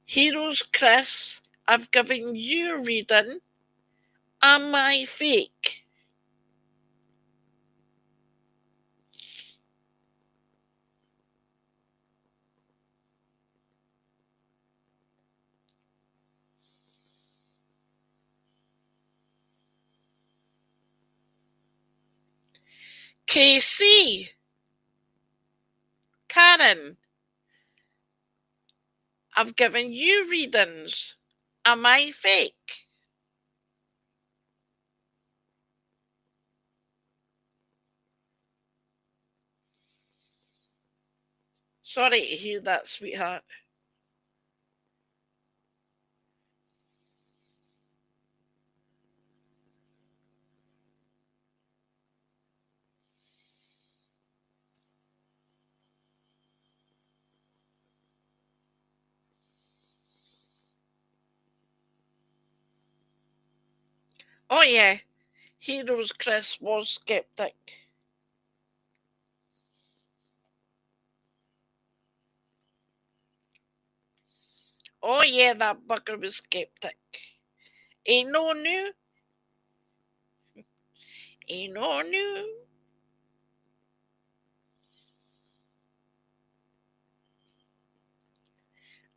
Speaker 4: Heroes Chris, I've given you a reading. Am I fake? KC, Karen, I've given you readings. Am I fake? Sorry to hear that, sweetheart. Oh, yeah, Heroes Chris was skeptic. Oh, yeah, that bugger was skeptic. Ain't no new. Ain't no new.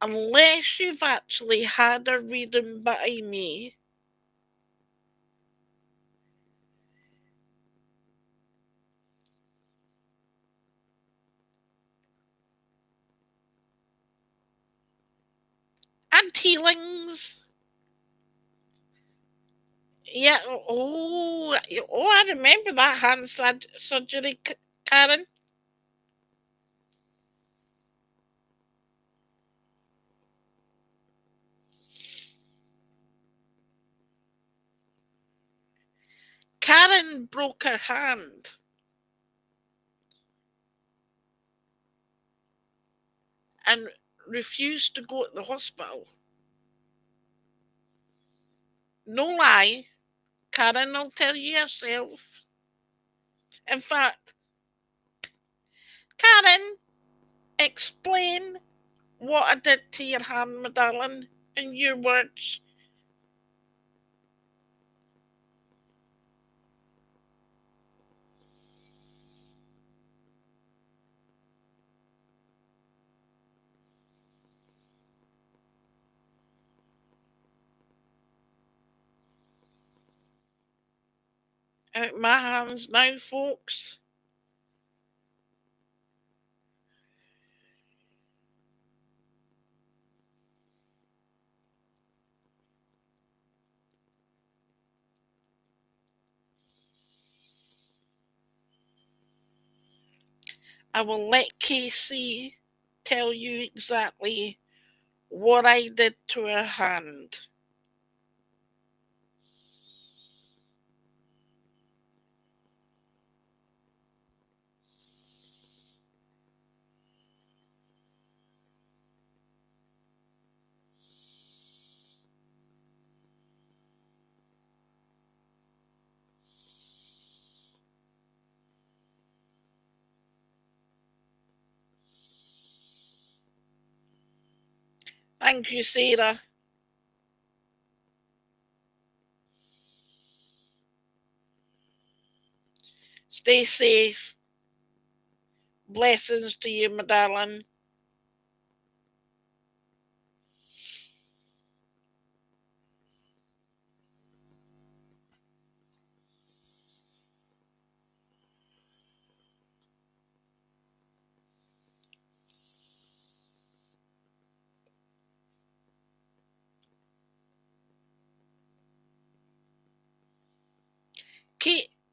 Speaker 4: Unless you've actually had a reading by me. And healings. Yeah, I remember that hand surgery, Karen. Karen broke her hand and refused to go to the hospital. No lie, Karen will tell you herself. In fact, Karen, explain what I did to your hand, my darling, in your words. Out my hands now, folks. I will let Casey tell you exactly what I did to her hand. Thank you, Sarah. Stay safe. Blessings to you, my darling.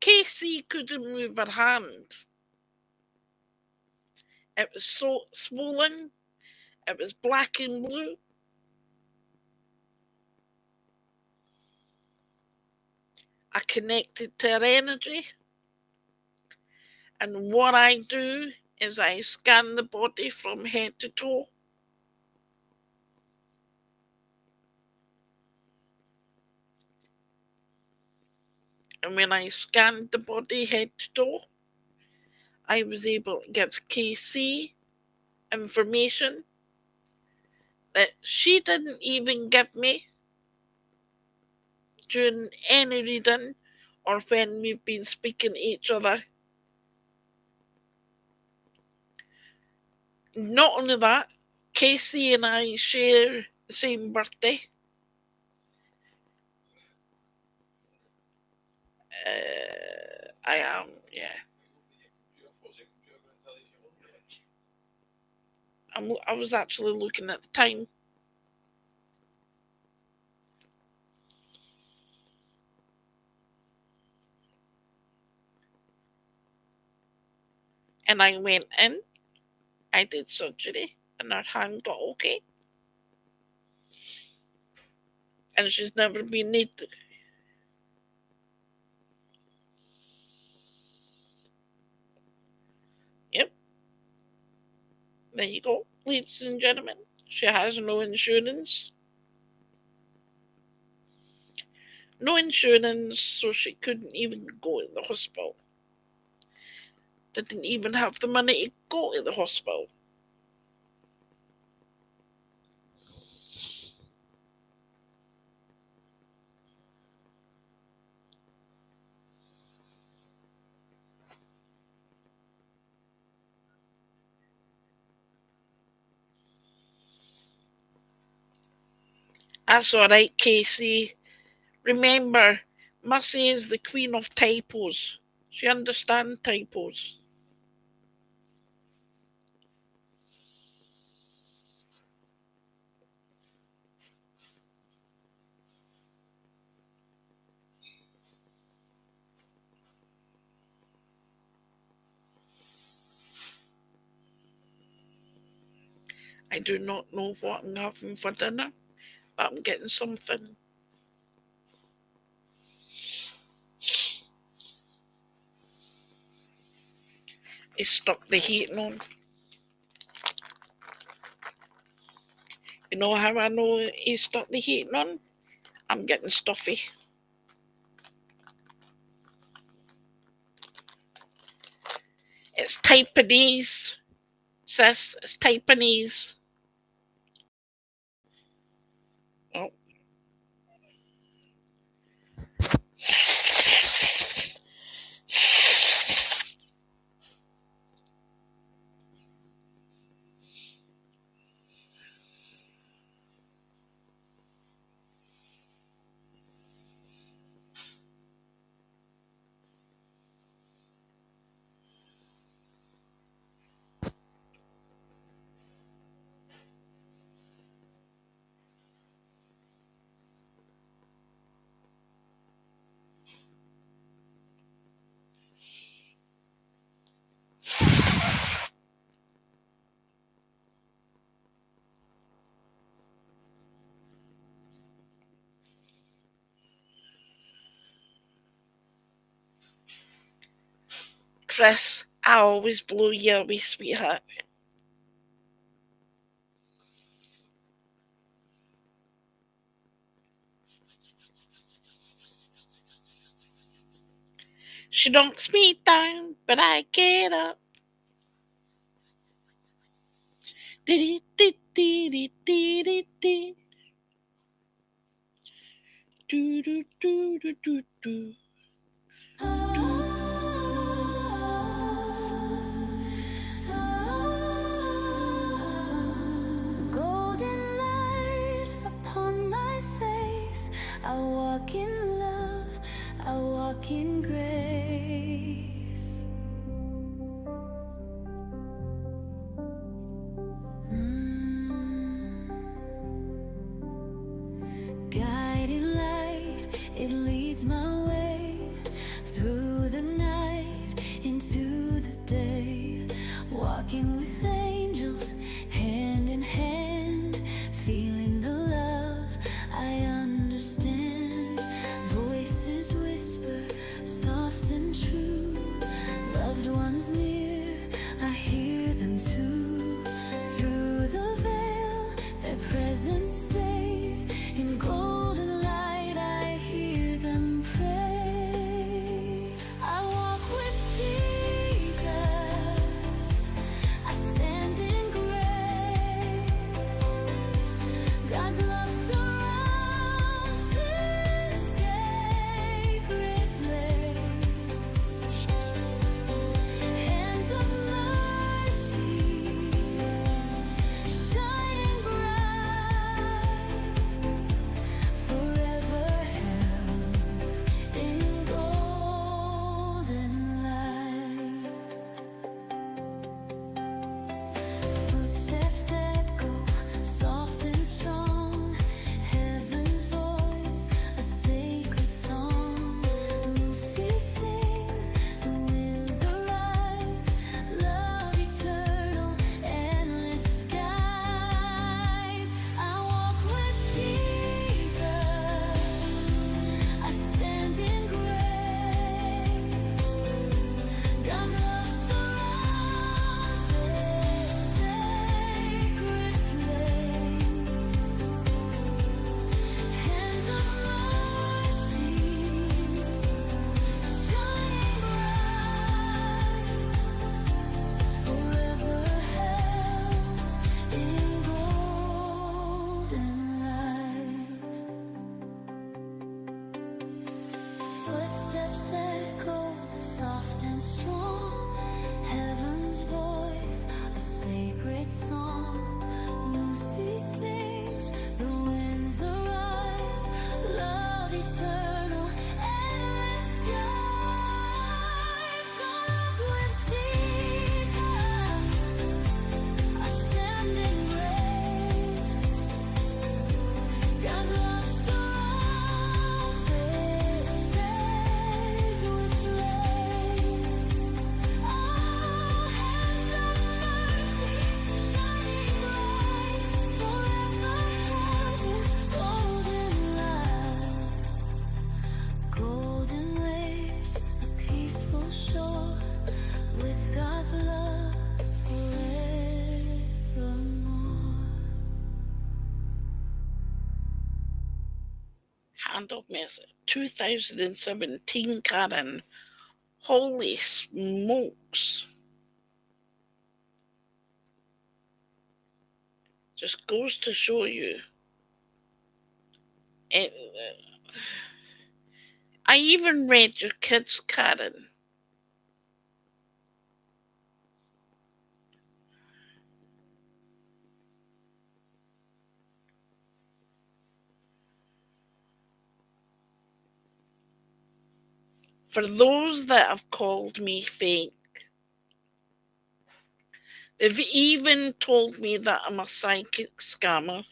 Speaker 4: Casey couldn't move her hand. It was so swollen. It was black and blue. I connected to her energy. And what I do is I scan the body from head to toe. And when I scanned the body head to toe, I was able to give KC information that she didn't even give me during any reading or when we've been speaking to each other. Not only that, Casey and I share the same birthday. I am, yeah. I was actually looking at the time. And I went in, I did surgery, and her hand got okay. And she's never been needed. Yep. There you go, ladies and gentlemen. She has no insurance. No insurance, so she couldn't even go to the hospital. Didn't even have the money to go to the hospital. That's alright, Casey. Remember, Mussi is the queen of typos. She understands typos. I do not know what I'm having for dinner, but I'm getting something. I stuck the heating on. You know how I know he stuck the heating on? I'm getting stuffy. It's Taiwanese, sis. It's Taiwanese. Oh. Chris, I always blow you away, sweetheart. She knocks me down, but I get up. Dee dee dee dee dee dee dee. Do do do do do do.
Speaker 5: Golden light upon my face. I walk in love, I walk in grace. Guiding light, it leads my way through the night into the day. Walking with angels, hand in hand, feeling the love I understand. Voices whisper, soft and true. Loved ones near, I hear them too. Through the veil, their presence stays. In golden light, I hear them pray. I walk with Jesus, I stand in grace. God's love surrounds this sacred place. Hands of mercy, shining bright, forever held in golden light. Footsteps echo, soft and strong. Heaven's voice, a sacred song. Mussi sings, the winds arise. Love eternal, endless skies. I walk with Jesus, I stand in grace. God's love surrounds this sacred place. Hands of mercy, shining bright, forever held in golden light. Footsteps echo, soft and strong. Heaven's voice, a sacred song. Mussi sings, the winds arise. Love eternal, endless skies. I walk with Jesus, I stand in grace. God's love surrounds this says with grace. Oh, hands of mercy, shining bright, forever held in golden light. Golden waves, a peaceful shore, with God's love forevermore.
Speaker 4: Hand of Mercy, 2017, Karen. Holy smokes. Just goes to show you. It, I even read your kids, Karen. For those that have called me fake, they've even told me that I'm a psychic scammer,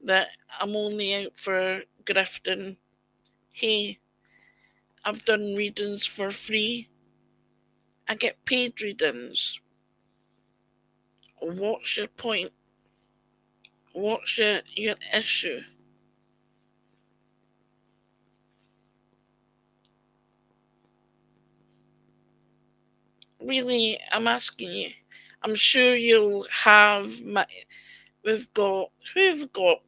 Speaker 4: that I'm only out for grifting. Hey, I've done readings for free. I get paid readings. What's your point? What's your issue? really, I'm asking you. I'm sure you'll have we've got, who've got,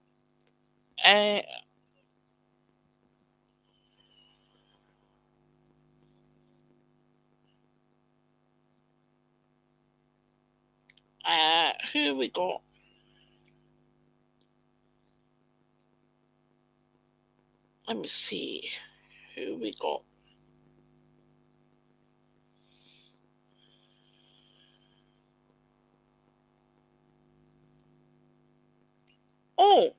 Speaker 4: uh, who we got? Let me see who we got. Oh,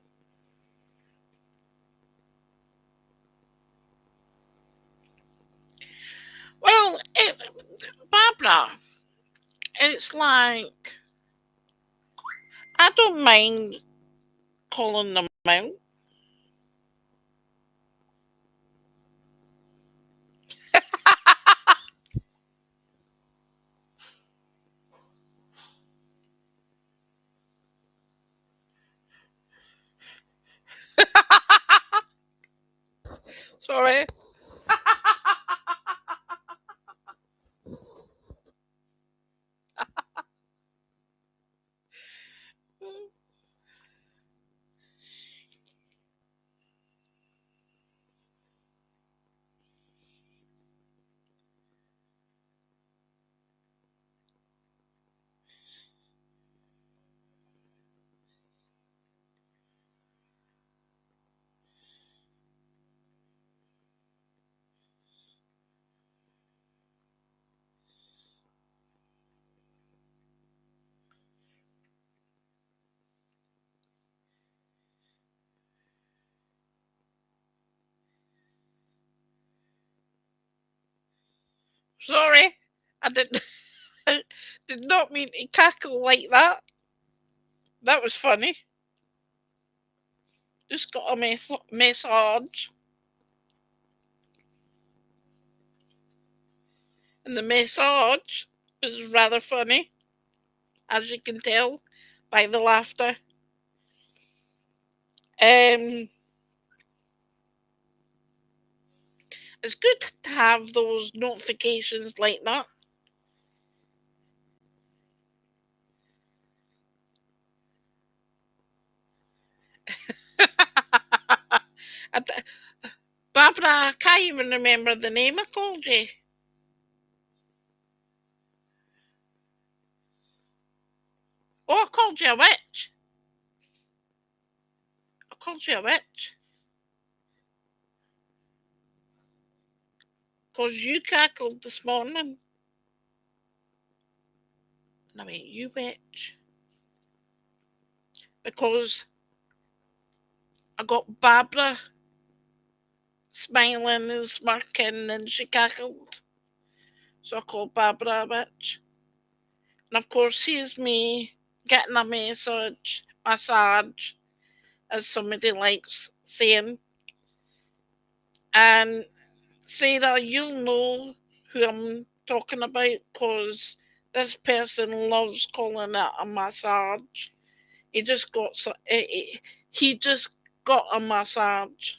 Speaker 4: well, Barbara, it's like, I don't mind calling them out. Sorry. Sorry. I did, I did not mean to cackle like that. That was funny. Just got a massage. And the massage was rather funny, as you can tell by the laughter. Um, it's good to have those notifications like that. I d- Barbara, I can't even remember the name I called you. Oh, I called you a witch. I called you a witch. Because you cackled this morning. No, wait, you witch. Because I got Barbara smiling and smirking and she cackled. So I called Barbara a witch. And of course, here's me getting a massage, as somebody likes saying. And Sarah, you'll know who I'm talking about because this person loves calling it a massage. He just got he just got a massage.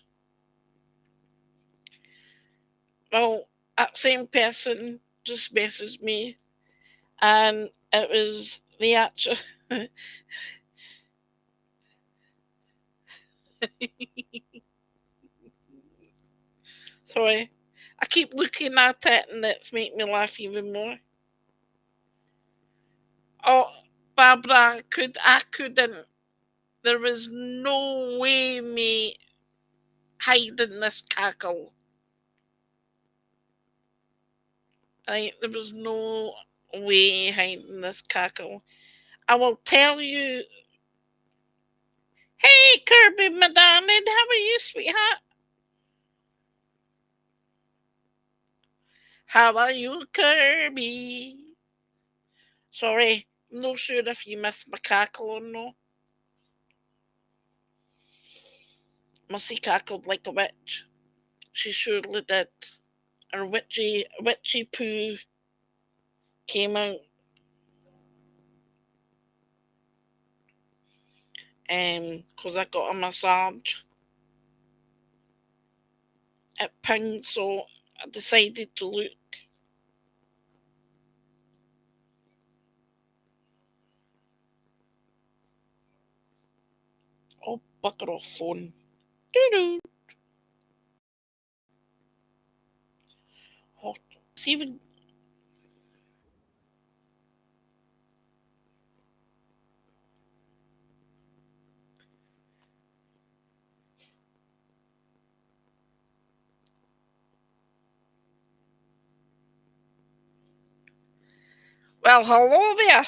Speaker 4: Well, that same person just messaged me, and it was the actual. Sorry, I keep looking at it, and it's making me laugh even more. Oh, Barbara, I couldn't. There was no way me hiding this cackle. There was no way hiding this cackle. I will tell you. Hey, Kirby, my darling, how are you, sweetheart? How are you, Kirby? Sorry, I'm not sure if you missed my cackle or no. Mussi cackled like a witch. She surely did. Her witchy poo came out. 'Cause I got a massage at Ping, so I decided to look. Bugger off phone. Doo-doo. Hot. It's even. Well, hello there.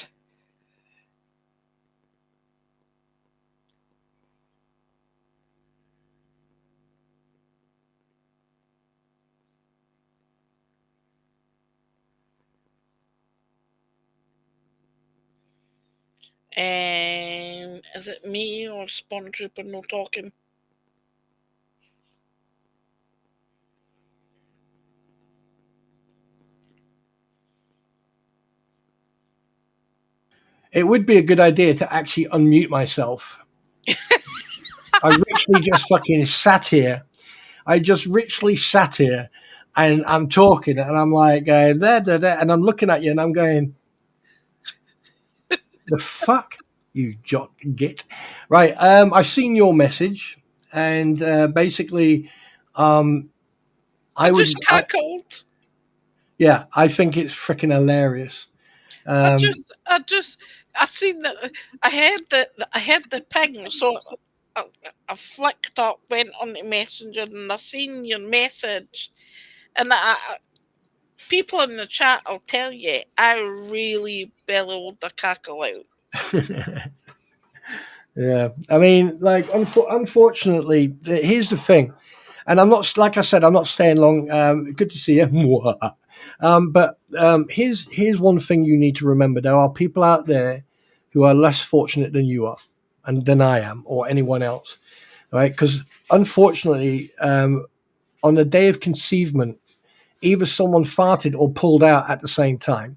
Speaker 4: Is it me or Stormtrooper no talking?
Speaker 7: It would be a good idea to actually unmute myself. I richly just fucking sat here. I just richly sat here and I'm talking and I'm like going there, and I'm looking at you and I'm going, the fuck, you jock git. Right. I've seen your message and basically,
Speaker 4: I just cackled.
Speaker 7: Yeah, I think it's freaking hilarious.
Speaker 4: I seen that. I heard the ping, so I flicked up, went on the messenger, and I seen your message. And people in the chat, I'll tell you, I really bellowed the cackle out.
Speaker 7: Yeah, I mean, like, unfortunately, here's the thing, and I'm not, like I said, I'm not staying long. Good to see you. But here's one thing you need to remember: there are people out there who are less fortunate than you are, and than I am, or anyone else, right? Because unfortunately, on the day of conceivement, either someone farted or pulled out at the same time,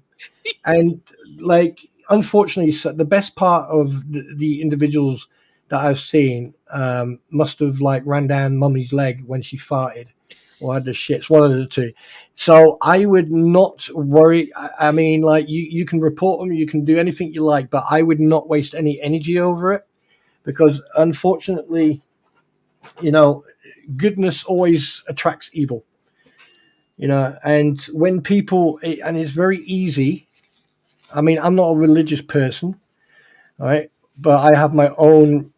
Speaker 7: and like, unfortunately, so the best part of the individuals that I've seen must have like ran down mummy's leg when she farted or had the shits, one of the two. So I would not worry. I mean, like, you can report them, you can do anything you like, but I would not waste any energy over it, because unfortunately, you know, goodness always attracts evil. And when people, and it's very easy. I mean, I'm not a religious person, right? But I have my own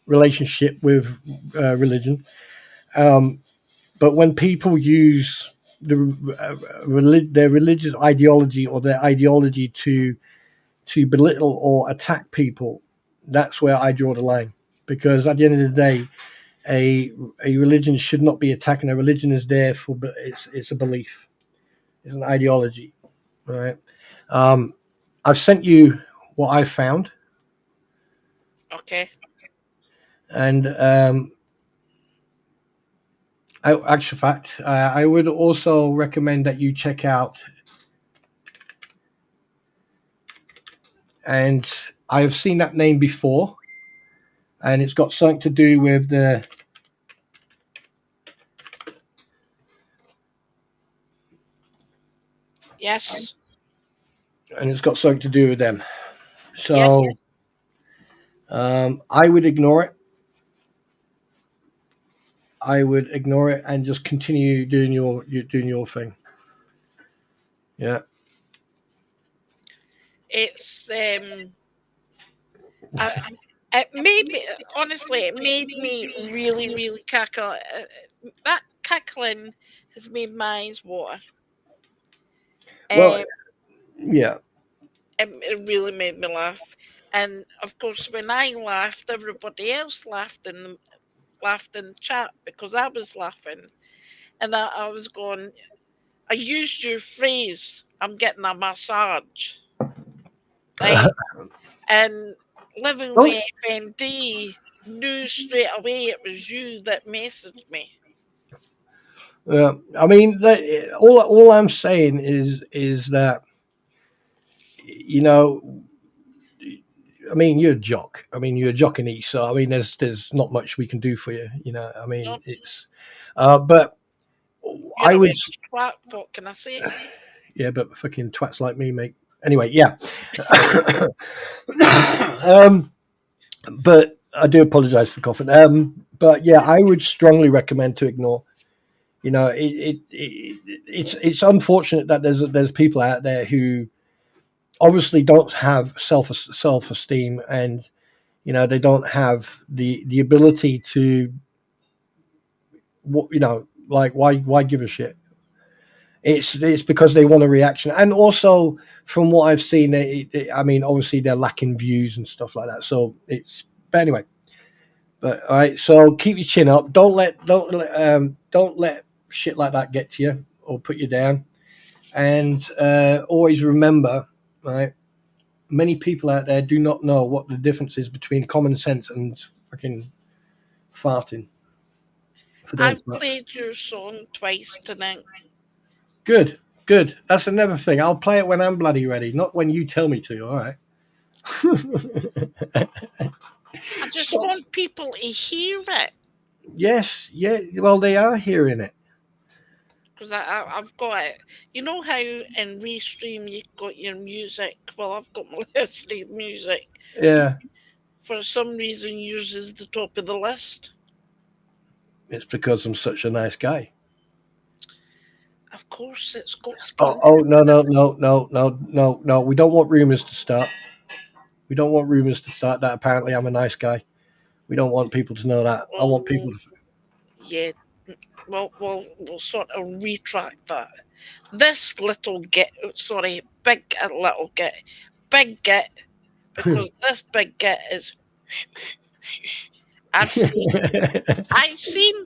Speaker 7: relationship with religion. But when people use their religious ideology or their ideology to belittle or attack people, that's where I draw the line. Because at the end of the day, a religion should not be attacking. A religion is there for, it's a belief, it's an ideology, right? I've sent you what I found.
Speaker 4: Okay.
Speaker 7: And actual fact, I would also recommend that you check out, and I have seen that name before, and it's got something to do with the
Speaker 4: Yes.
Speaker 7: And it's got something to do with them. So yes. I would ignore it. I would ignore it and just continue doing your thing. Yeah.
Speaker 4: It's it made me, honestly, it made me really, really cackle. That cackling has made my eyes water.
Speaker 7: Well, yeah.
Speaker 4: It really made me laugh. And of course, when I laughed, everybody else laughed in the chat because I was laughing. And I was going, I used your phrase, I'm getting a massage. Right? And Living with FND knew straight away it was you that messaged me.
Speaker 7: Yeah, I mean, all I'm saying is that, you know, I mean, you're a jock. I mean, you're a jock in East, so I mean, there's not much we can do for you. You know, I mean, it's, but
Speaker 4: you're
Speaker 7: I would.
Speaker 4: Twat, what can I say?
Speaker 7: Yeah, but fucking twats like me, mate. Anyway, yeah. But I do apologise for coughing. But yeah, I would strongly recommend to ignore. You know, it's unfortunate that there's people out there who obviously don't have self esteem, and you know they don't have the ability to, you know, like why give a shit. It's because they want a reaction, and also from what I've seen, I mean, obviously they're lacking views and stuff like that. So it's, but anyway. But all right, so keep your chin up. Don't let shit like that get to you or put you down. And always remember, right? Many people out there do not know what the difference is between common sense and fucking farting. For them,
Speaker 4: I've played your song twice tonight.
Speaker 7: good, good. That's another thing. I'll play it when I'm bloody ready, not when you tell me to. All right.
Speaker 4: I just
Speaker 7: Stop.
Speaker 4: want people to hear it.
Speaker 7: Yes, yeah. Well, they are hearing it.
Speaker 4: Because I've got it. You know how in Restream you've got your music? Well, I've got my listening music.
Speaker 7: Yeah,
Speaker 4: For some reason, yours is the top of the list.
Speaker 7: it's because I'm such a nice guy.
Speaker 4: Of course, it's got
Speaker 7: Oh no, no, no, no, no, no, no. We don't want rumors to start. We don't want rumors to start that apparently I'm a nice guy. We don't want people to know that. I want people to.
Speaker 4: Yeah, well, we'll sort of retract that. This little git, big little git, big git, because this big git is. I've seen. I've seen.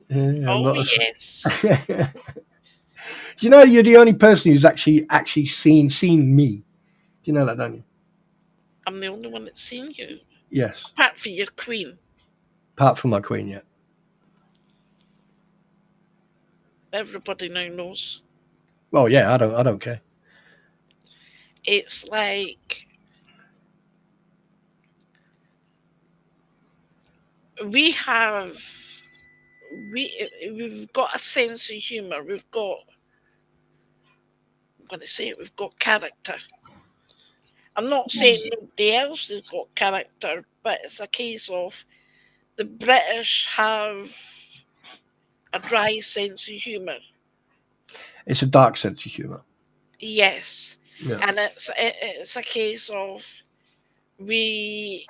Speaker 7: Yeah,
Speaker 4: Oh yes.
Speaker 7: You know, you're the only person who's actually seen me. Do you know that, don't you?
Speaker 4: I'm the only one that's seen you.
Speaker 7: Yes.
Speaker 4: Apart from your queen.
Speaker 7: Apart from my queen, yeah.
Speaker 4: Everybody now knows.
Speaker 7: Well, yeah, I don't care.
Speaker 4: It's like we've got a sense of humour. I'm going to say it. We've got character. I'm not saying nobody else has got character, but it's a case of the British have a dry sense of humour.
Speaker 7: It's a dark sense of humour.
Speaker 4: Yes,
Speaker 7: Yeah.
Speaker 4: and it's a case of we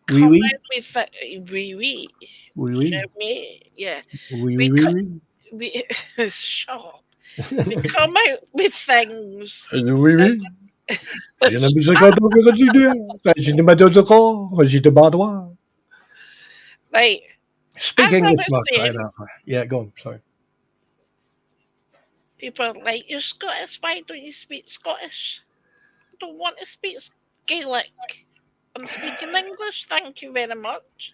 Speaker 4: come
Speaker 7: Oui,
Speaker 4: out with yeah.
Speaker 7: oui, oui.
Speaker 4: We shut up. We come out with things.
Speaker 7: Oui, oui. Je n'aime pas quand on veut continuer. Je ne m'adore encore. Je te badois.
Speaker 4: Like,
Speaker 7: Speak
Speaker 4: as I
Speaker 7: English,
Speaker 4: was
Speaker 7: Mark.
Speaker 4: saying,
Speaker 7: Right now. Yeah, go on. Sorry.
Speaker 4: people are like, "You're Scottish. Why don't you speak Scottish?" I don't want to speak Gaelic. I'm speaking English. Thank you very much.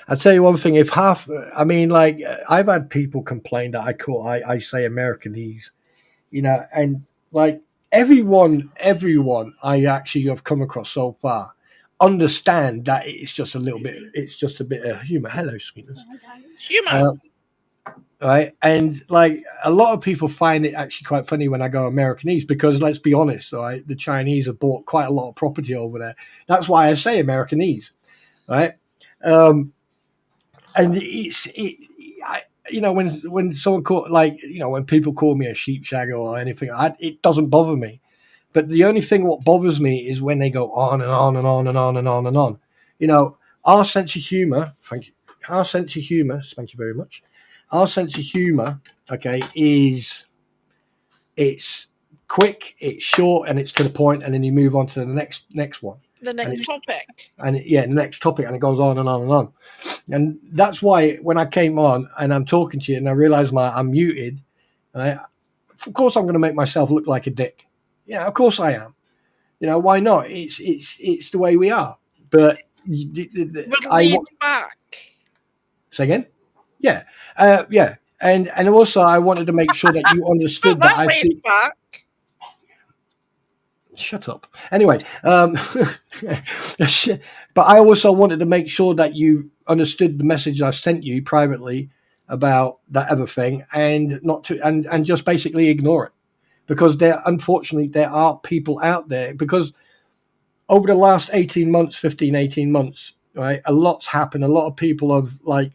Speaker 7: I'll tell you one thing. I've had people complain that I say Americanese, you know, and like everyone I actually have come across so far understand that it's just a bit of humor. Hello, sweetness.
Speaker 4: Humour.
Speaker 7: Right, and like a lot of people find it actually quite funny when I go Americanese because let's be honest, right, the Chinese have bought quite a lot of property over there. That's why I say Americanese, right? And you know, when someone when people call me a sheepshagger or anything, it doesn't bother me. But the only thing what bothers me is when they go on and on and on and on and on and on. You know, our sense of humor. Thank you. Our sense of humor. Thank you very much. Our sense of humor, okay, it's quick, it's short, and it's to the point, and then you move on to the next one.
Speaker 4: The next topic.
Speaker 7: And the next topic, and it goes on and on and on. And that's why when I came on and I'm talking to you and I realize I'm muted, of course I'm going to make myself look like a dick. Yeah, of course I am. You know, why not? It's the way we are. But
Speaker 4: We're laid back.
Speaker 7: Say again? Yeah. Yeah. And also I wanted to make sure that you understood that I see
Speaker 4: back.
Speaker 7: Shut up. Anyway, but I also wanted to make sure that you understood the message I sent you privately, about that other thing and not to and just basically ignore it, because unfortunately there are people out there, because over the last 18 months, 15, 18 months, right, a lot's happened. A lot of people have like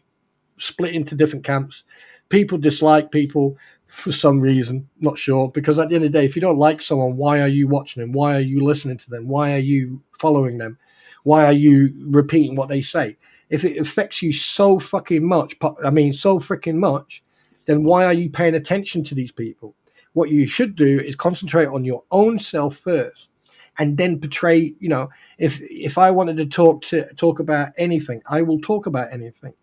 Speaker 7: split into different camps. People dislike people for some reason, not sure, because at the end of the day, if you don't like someone, why are you watching them? Why are you listening to them? Why are you following them? Why are you repeating what they say? If it affects you so fucking much, so freaking much, then why are you paying attention to these people? What you should do is concentrate on your own self first, and then portray. If I wanted to talk about anything, I will talk about anything,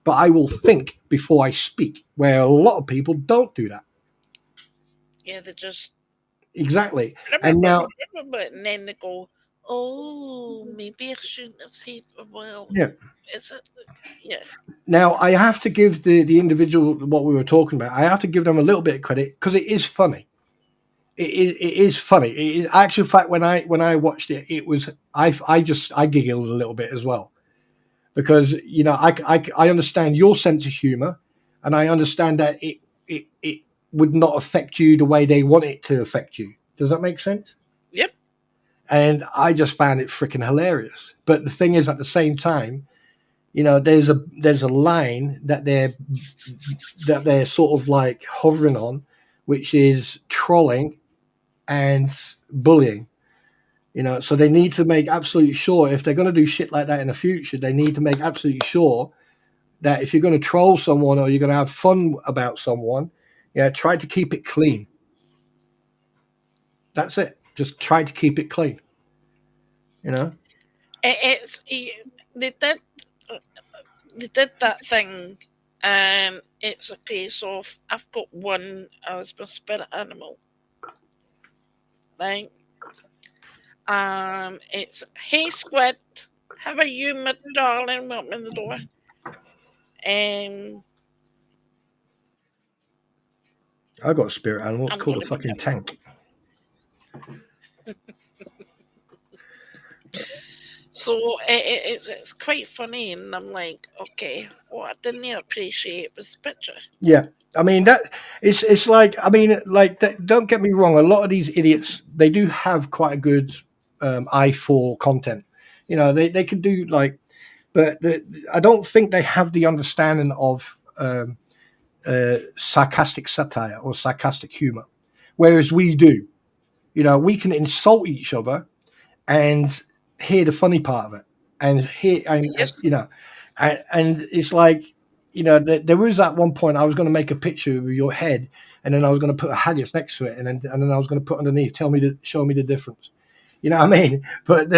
Speaker 7: but I will think before I speak, where a lot of people don't do that.
Speaker 4: Yeah, they just
Speaker 7: Exactly. And now,
Speaker 4: and then they go, "Oh, maybe I shouldn't have said." Well,
Speaker 7: yeah.
Speaker 4: is it? Yeah.
Speaker 7: Now I have to give the individual what we were talking about. I have to give them a little bit of credit because it is funny. It is funny. It is actual fact. When I watched it, it was I giggled a little bit as well, because I understand your sense of humor, and I understand that it would not affect you the way they want it to affect you. Does that make sense?
Speaker 4: Yep.
Speaker 7: And I just found it freaking hilarious. But the thing is, at the same time, there's a line that they're sort of like hovering on, which is trolling and bullying. So they need to make absolutely sure, if they're going to do shit like that in the future, they need to make absolutely sure that if you're going to troll someone or you're going to have fun about someone, try to keep it clean. That's it. Just try to keep it clean.
Speaker 4: It's they did uh, they did that thing, and it's a case of I've got one as my spirit animal, right? It's hey squid, how are you, my darling? Welcome in the door. Um,
Speaker 7: I got a spirit animal. It's
Speaker 4: I'm
Speaker 7: called
Speaker 4: going
Speaker 7: a
Speaker 4: to be
Speaker 7: fucking tank.
Speaker 4: so it's quite funny, and I'm like, okay, what I didn't appreciate was the picture.
Speaker 7: Yeah, I mean that it's like, don't get me wrong. A lot of these idiots, they do have quite a good eye for content. They can do like, but I don't think they have the understanding of sarcastic satire or sarcastic humor, whereas we do. We can insult each other and hear the funny part of it, and hear and
Speaker 4: Yes.
Speaker 7: and it's like, there was at one point I was going to make a picture of your head, and then I was going to put a haggis next to it, and then I was going to put underneath, show me the difference. You know what I mean? But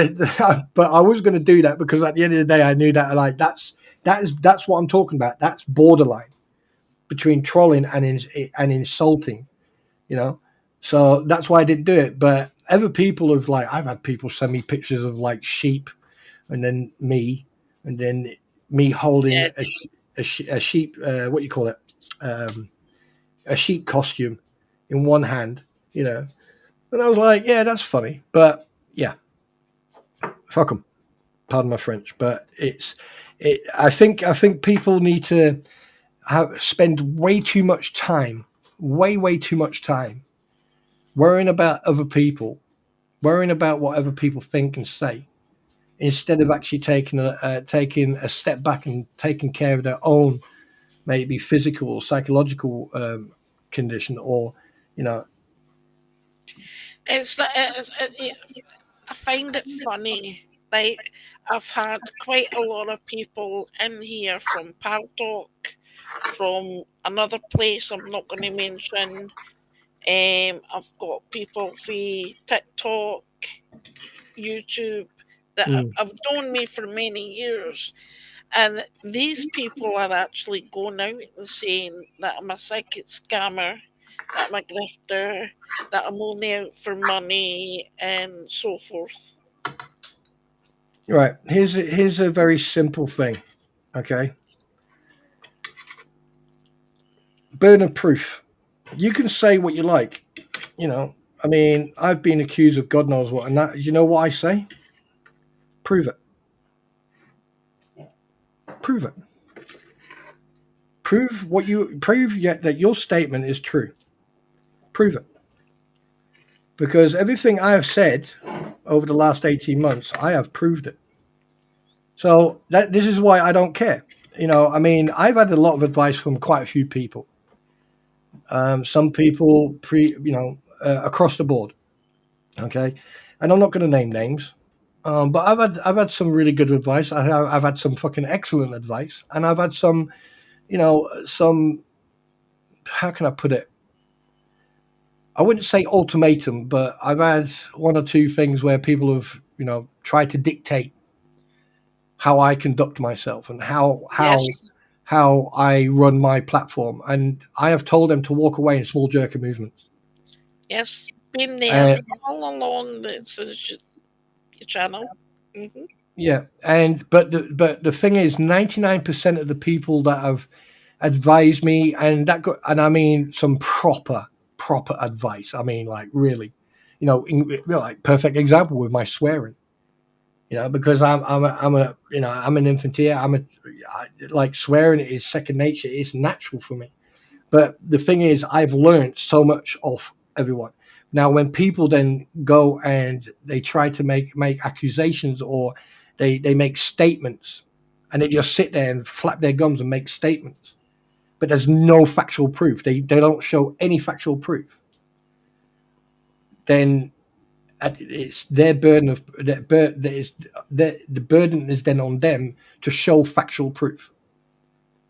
Speaker 7: but I was going to do that because at the end of the day, I knew that like that's what I'm talking about. That's borderline between trolling and insulting. So that's why I didn't do it. But other people have, like, I've had people send me pictures of like sheep, and then me holding
Speaker 4: Yeah.
Speaker 7: a sheep, what you call it, a sheep costume in one hand, and I was like, yeah, that's funny, but yeah, fuck them. Pardon my French, but I think people need to spend way too much time, way too much time worrying about other people, worrying about what other people think and say, instead of actually taking a step back and taking care of their own, maybe physical or psychological condition, or you know
Speaker 4: It's, I find it funny. Like, I've had quite a lot of people in here from Pal Talk, from another place I'm not going to mention. I've got people from TikTok, YouTube that
Speaker 7: mm,
Speaker 4: have known me for many years, and these people are actually going out and saying that I'm a psychic scammer, that I'm a grifter, that I'm only out for money, and so forth.
Speaker 7: right. Here's a very simple thing. Okay, burden of proof. You can say what you like. I mean, I've been accused of God knows what, and that, you know what I say? Prove it. Prove it. prove yet that your statement is true. Prove it. Because everything I have said over the last 18 months, I have proved it. So this is why I don't care. I mean, I've had a lot of advice from quite a few people. Some people across the board. Okay. And I'm not going to name names. But I've had some really good advice. I've had some fucking excellent advice, and I've had some, some. How can I put it? I wouldn't say ultimatum, but I've had one or two things where people have, tried to dictate how I conduct myself and how
Speaker 4: Yes.
Speaker 7: I run my platform, and I have told them to walk away in small jerky movements.
Speaker 4: Yes. Been there
Speaker 7: Uh,
Speaker 4: all along since your channel. Mm-hmm.
Speaker 7: Yeah, but the thing is, 99% of the people that have advised me, and I mean some proper advice. I mean, like really, like perfect example with my swearing. Because I'm an infantier. Like swearing is second nature. It's natural for me. But the thing is, I've learned so much off everyone. Now, when people then go and they try to make accusations, or they make statements, and they just sit there and flap their gums and make statements, but there's no factual proof. They don't show any factual proof. Then it's their burden of the burden is then on them to show factual proof.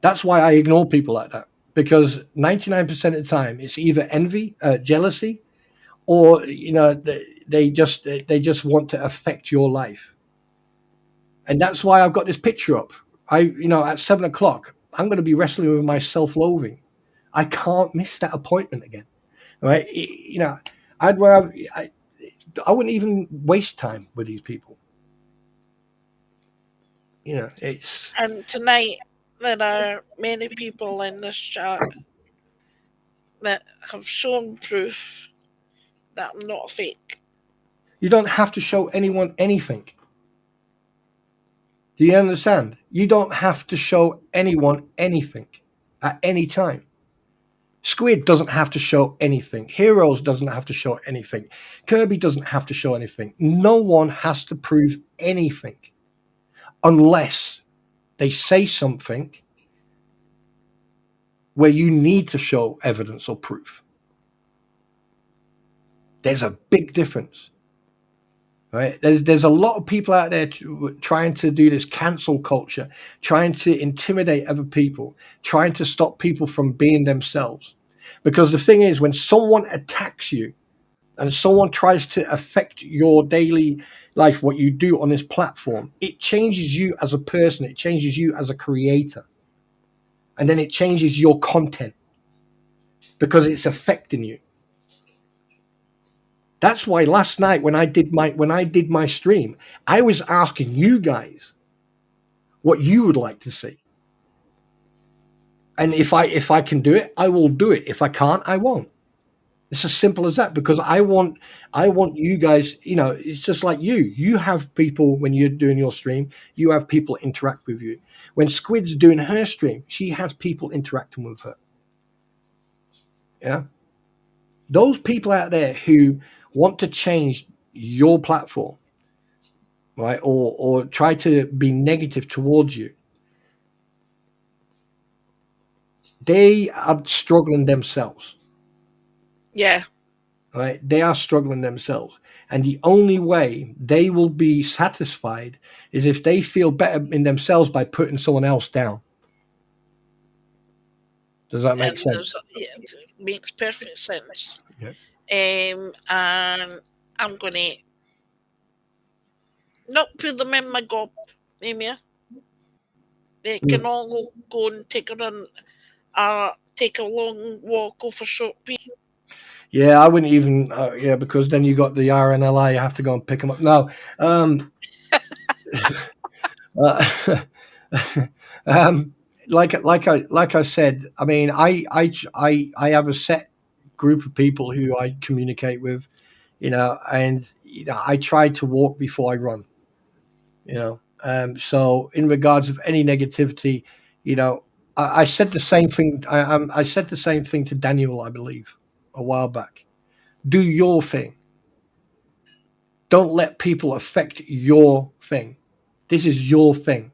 Speaker 7: That's why I ignore people like that, because 99% of the time it's either envy, jealousy, or they just want to affect your life. And that's why I've got this picture up. At 7:00 I'm going to be wrestling with my self-loathing. I can't miss that appointment again, right? I'd rather I wouldn't even waste time with these people. It's
Speaker 4: And tonight there are many people in this chat that have shown proof that I'm not fake.
Speaker 7: you don't have to show anyone anything. Do you understand? You don't have to show anyone anything at any time. Squid doesn't have to show anything. Heroes doesn't have to show anything. Kirby doesn't have to show anything. No one has to prove anything unless they say something where you need to show evidence or proof. There's a big difference. Right? There's a lot of people out there trying to do this cancel culture, trying to intimidate other people, trying to stop people from being themselves. Because the thing is, when someone attacks you and someone tries to affect your daily life, what you do on this platform, it changes you as a person, it changes you as a creator. And then it changes your content because it's affecting you. That's why last night when I did my stream, I was asking you guys what you would like to see. And if I can do it, I will do it. If I can't, I won't. It's as simple as that, because I want you guys, it's just like you have people when you're doing your stream, you have people interact with you. When Squid's doing her stream, she has people interacting with her. Yeah. Those people out there who want to change your platform, right, or try to be negative towards you, they are struggling themselves.
Speaker 4: Yeah.
Speaker 7: Right? They are struggling themselves. And the only way they will be satisfied is if they feel better in themselves by putting someone else down. Does that make sense?
Speaker 4: Yeah, it makes perfect sense.
Speaker 7: Yeah.
Speaker 4: And I'm going to not put them in my gob, Emia. They can all go and take a run, take a long walk, go for a short pee.
Speaker 7: Yeah, I wouldn't even. Because then you got the RNLI. You have to go and pick them up. No, like I said. I mean, I have a set group of people who I communicate with, and I try to walk before I run. So in regards of any negativity, I said the same thing. I said the same thing to Daniel, I believe, a while back. Do your thing. Don't let people affect your thing. This is your thing.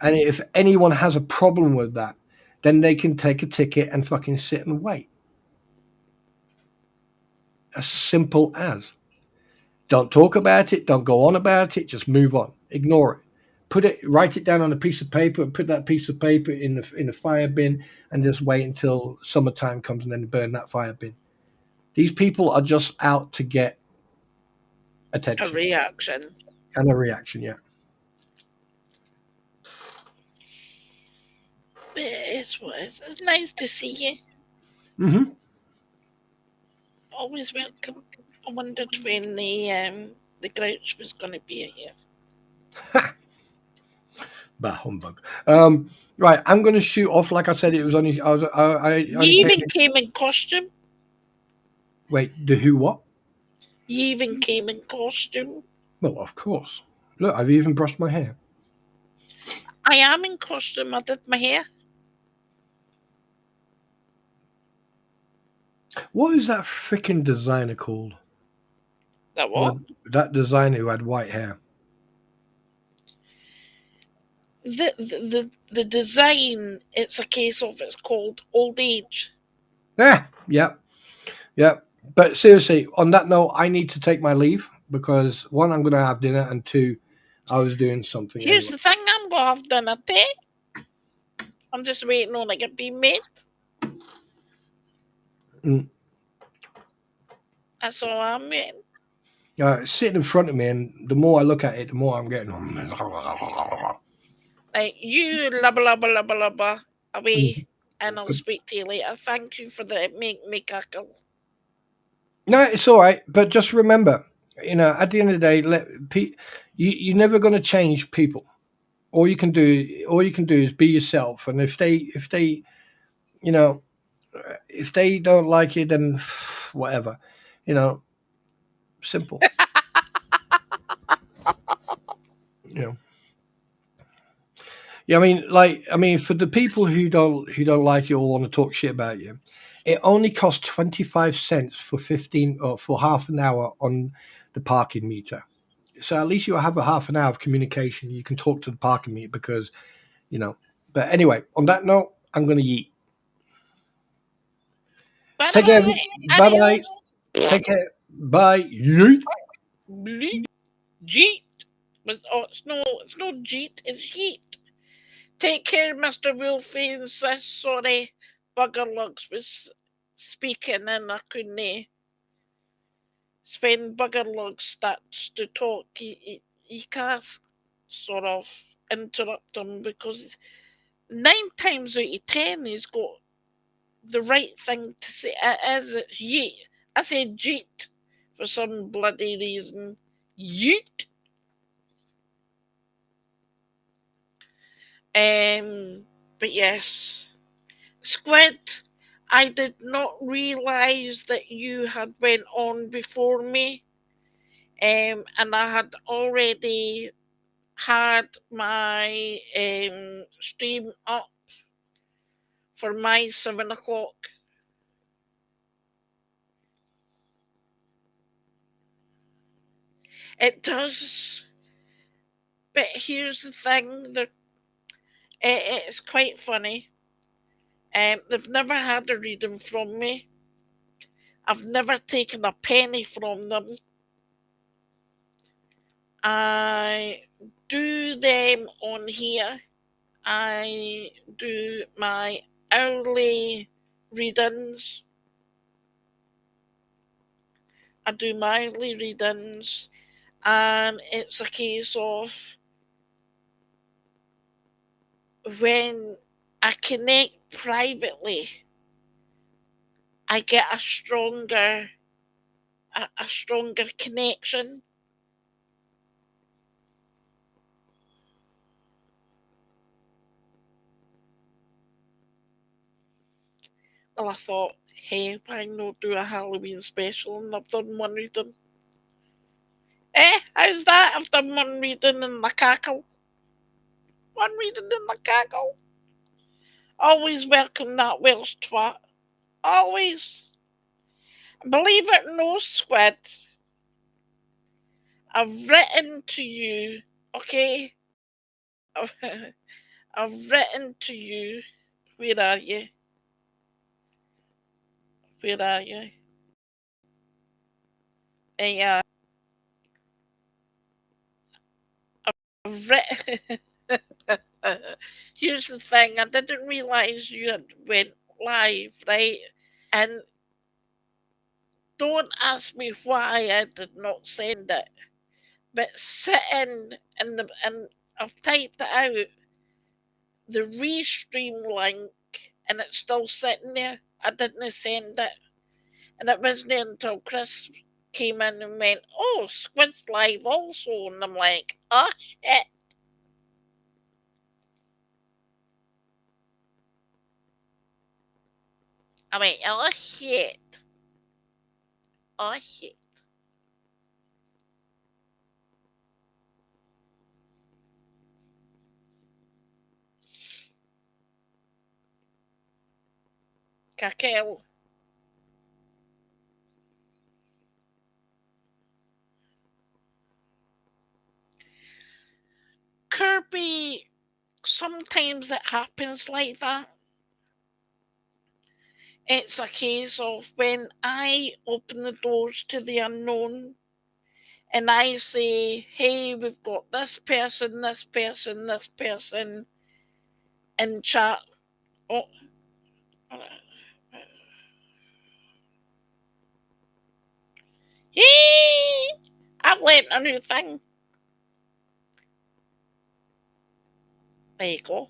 Speaker 7: And if anyone has a problem with that, then they can take a ticket and fucking sit and wait. As simple as. Don't talk about it. Don't go on about it. Just move on. Ignore it. Write it down on a piece of paper. Put that piece of paper in the fire bin, and just wait until summertime comes and then burn that fire bin. These people are just out to get
Speaker 4: A
Speaker 7: attention
Speaker 4: reaction.
Speaker 7: and a reaction. Yeah.
Speaker 4: But it's nice to see you.
Speaker 7: Mm-hmm.
Speaker 4: Always welcome. I wondered when the Grouch was going to be here.
Speaker 7: Bah humbug. Right, I'm going to shoot off. Like I said, it was only. I
Speaker 4: You
Speaker 7: only
Speaker 4: even came in costume.
Speaker 7: Wait, the who what?
Speaker 4: You even came in costume.
Speaker 7: Well, of course. Look, I've even brushed my hair.
Speaker 4: I am in costume. I did my hair.
Speaker 7: What is that freaking designer called?
Speaker 4: That what?
Speaker 7: That designer who had white hair.
Speaker 4: The design, it's a case of, it's called old age.
Speaker 7: Yeah. But seriously, on that note, I need to take my leave because one, I'm going to have dinner, and two, I was doing something.
Speaker 4: Here's
Speaker 7: anyway.
Speaker 4: the thing, I'm going to have dinner too. I'm just waiting on it being made.
Speaker 7: Mm.
Speaker 4: That's all I'm waiting.
Speaker 7: It's sitting in front of me, and the more I look at it, the more I'm getting.
Speaker 4: Like, you lubba lubba lubba lubba away, and I'll speak to you later. Thank you for the make me cackle.
Speaker 7: No, it's all right. But just remember, at the end of the day, you're never going to change people. All you can do is be yourself. And if they, if they don't like it, then whatever, simple. Yeah, I mean, for the people who don't like you or want to talk shit about you, it only costs 25 cents for 15 or for half an hour on the parking meter. So at least you have a half an hour of communication. You can talk to the parking meter because, But anyway, on that note, I'm going to yeet.
Speaker 4: Bye
Speaker 7: Take care. Bye bye.
Speaker 4: Adios.
Speaker 7: Take care. Bye. Yeet.
Speaker 4: Bleep. Jeet. It's no Jeet, it's Yeet. Take care, Mr. Wolfie, and says sorry. Bugger Lugs was speaking and I couldn't when Bugger Lugs starts to talk, he can't sort of interrupt him because 9 times out of 10 he's got the right thing to say. As it's yeet. I said jeet for some bloody reason. Yeet. But yes, Squid, I did not realise that you had went on before me, and I had already had my stream up for my 7 o'clock. It does, but here's the thing: it's quite funny. They've never had a reading from me. I've never taken a penny from them. I do them on here. I do my hourly readings. I do my hourly readings, and it's a case of when I connect privately, I get a stronger connection. Well, I thought, hey, why not do a Halloween special? And I've done one reading. How's that? I've done one reading in my cackle. One reading in my cackle. Always welcome that Welsh twat. Always. Believe it or no, Squid, I've written to you, okay? I've, I've written to you. Where are you? Where are you? Yeah, I've written. Here's the thing, I didn't realise you had went live, right? And don't ask me why I did not send it. But sitting in the and I've typed it out, the restream link, and it's still sitting there. I didn't send it. And it wasn't until Chris came in and went, "Oh, Squid's live also," and I'm like, "Oh shit." I went, "Oh shit. Oh shit." Cacao. Kirby, sometimes it happens like that. It's a case of when I open the doors to the unknown and I say, "Hey, we've got this person, this person, this person in chat." Oh, hey, I've learnt a new thing. There you go.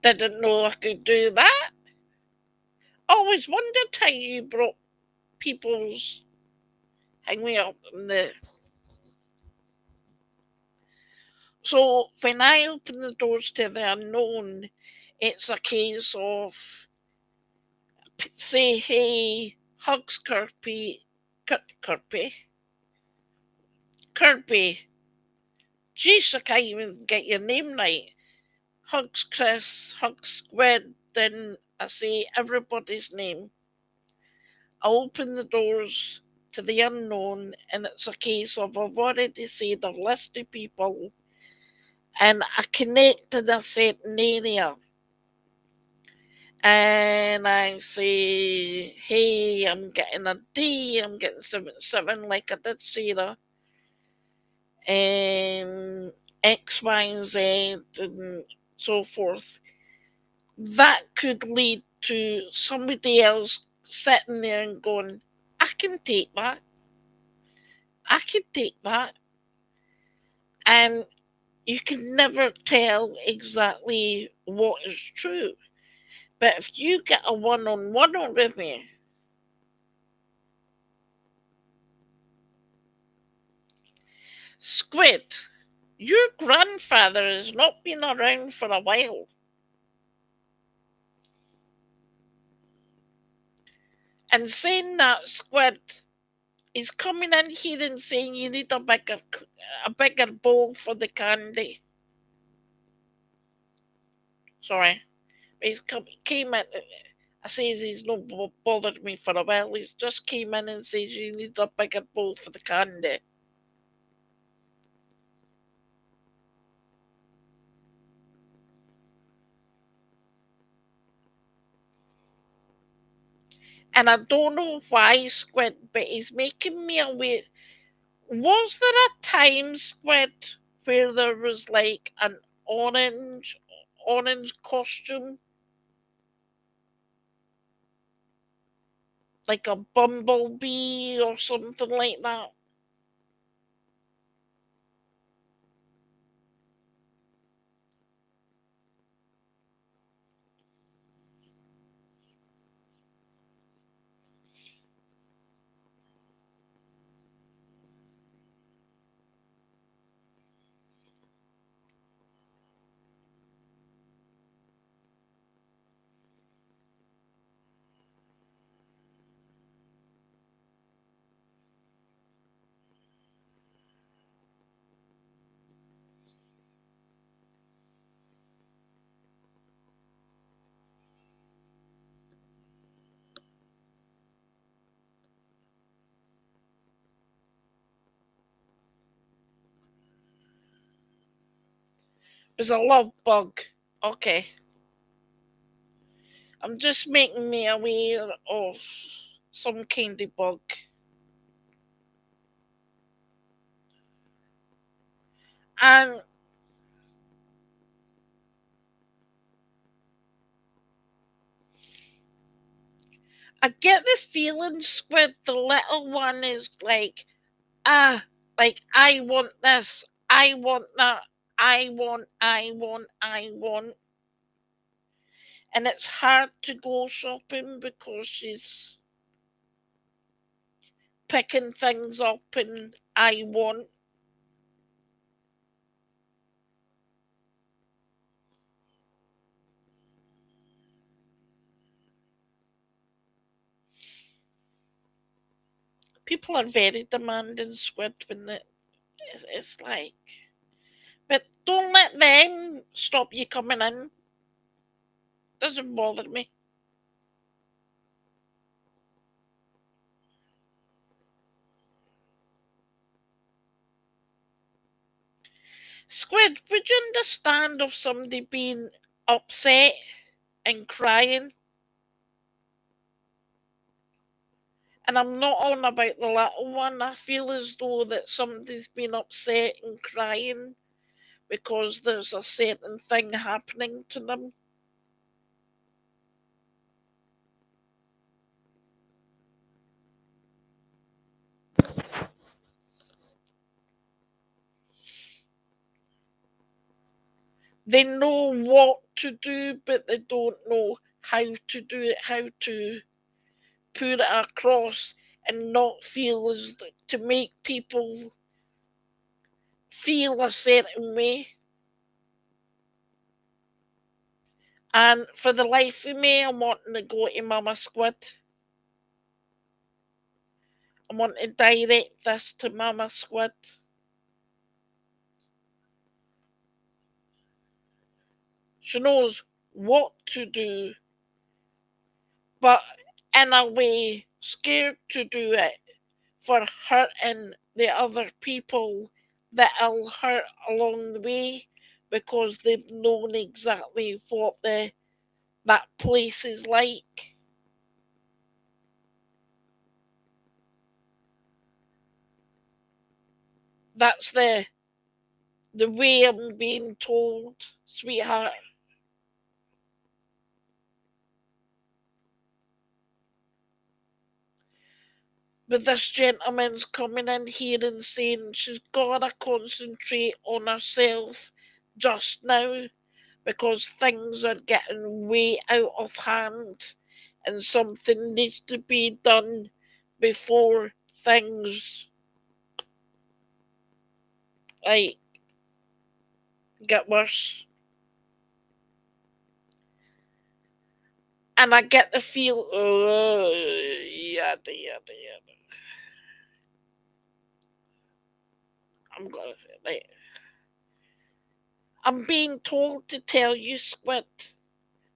Speaker 4: Didn't know I could do that. Always wondered how you brought people's hang me up in the. So when I open the doors to the unknown, it's a case of say, "Hey, hugs Kirby, Kirby. Jeez, I can't even get your name right. Hugs Chris, hugs Squid." Then I say everybody's name. I open the doors to the unknown, and it's a case of I've already said a list of people, and I connect in a certain area. And I say, "Hey, I'm getting a D, I'm getting 7 like I did Sarah, and X, Y, and Z, and so forth." That could lead to somebody else sitting there and going, "I can take that, I can take that." And you can never tell exactly what is true. But if you get a one-on-one with me, Squid, your grandfather has not been around for a while. And saying that, Squid, is coming in here and saying you need a bigger bowl for the candy. Sorry. Came in. I says he's not bothered me for a while. He's just came in and says you need a bigger bowl for the candy. And I don't know why, Squid, but he's making me aware. Was there a time, Squid, where there was like an orange costume, like a bumblebee or something like that? It's a love bug. Okay. I'm just making me aware of some kind of bug. And I get the feeling, Squid, the little one is like, like, I want this, I want that, I want. And it's hard to go shopping because she's picking things up and I want. People are very demanding, Squid, when it's like, but don't let them stop you coming in. Doesn't bother me. Squid, would you understand of somebody being upset and crying? And I'm not on about the little one. I feel as though that somebody's been upset and crying because there's a certain thing happening to them. They know what to do, but they don't know how to do it, how to put it across and not feel as to make people feel a certain way. And for the life of me, I'm wanting to go to Mama Squid. I want to direct this to Mama Squid. She knows what to do, but in a way, scared to do it for hurting the other people that'll hurt along the way because they've known exactly what that place is like. That's the way I'm being told, sweetheart. But this gentleman's coming in here and saying she's gotta concentrate on herself just now because things are getting way out of hand and something needs to be done before things like get worse. And I get the feel, oh, yada yada yada. I'm gonna like, I'm being told to tell you, Squid,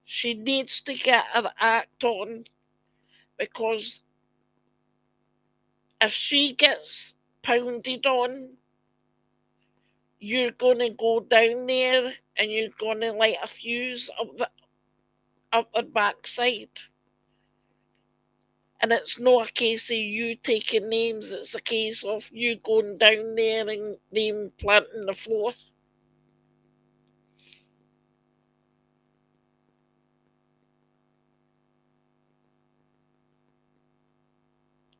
Speaker 4: she needs to get her act on because if she gets pounded on, you're gonna go down there and you're gonna light a fuse up her backside. And it's not a case of you taking names, it's a case of you going down there and them planting the floor.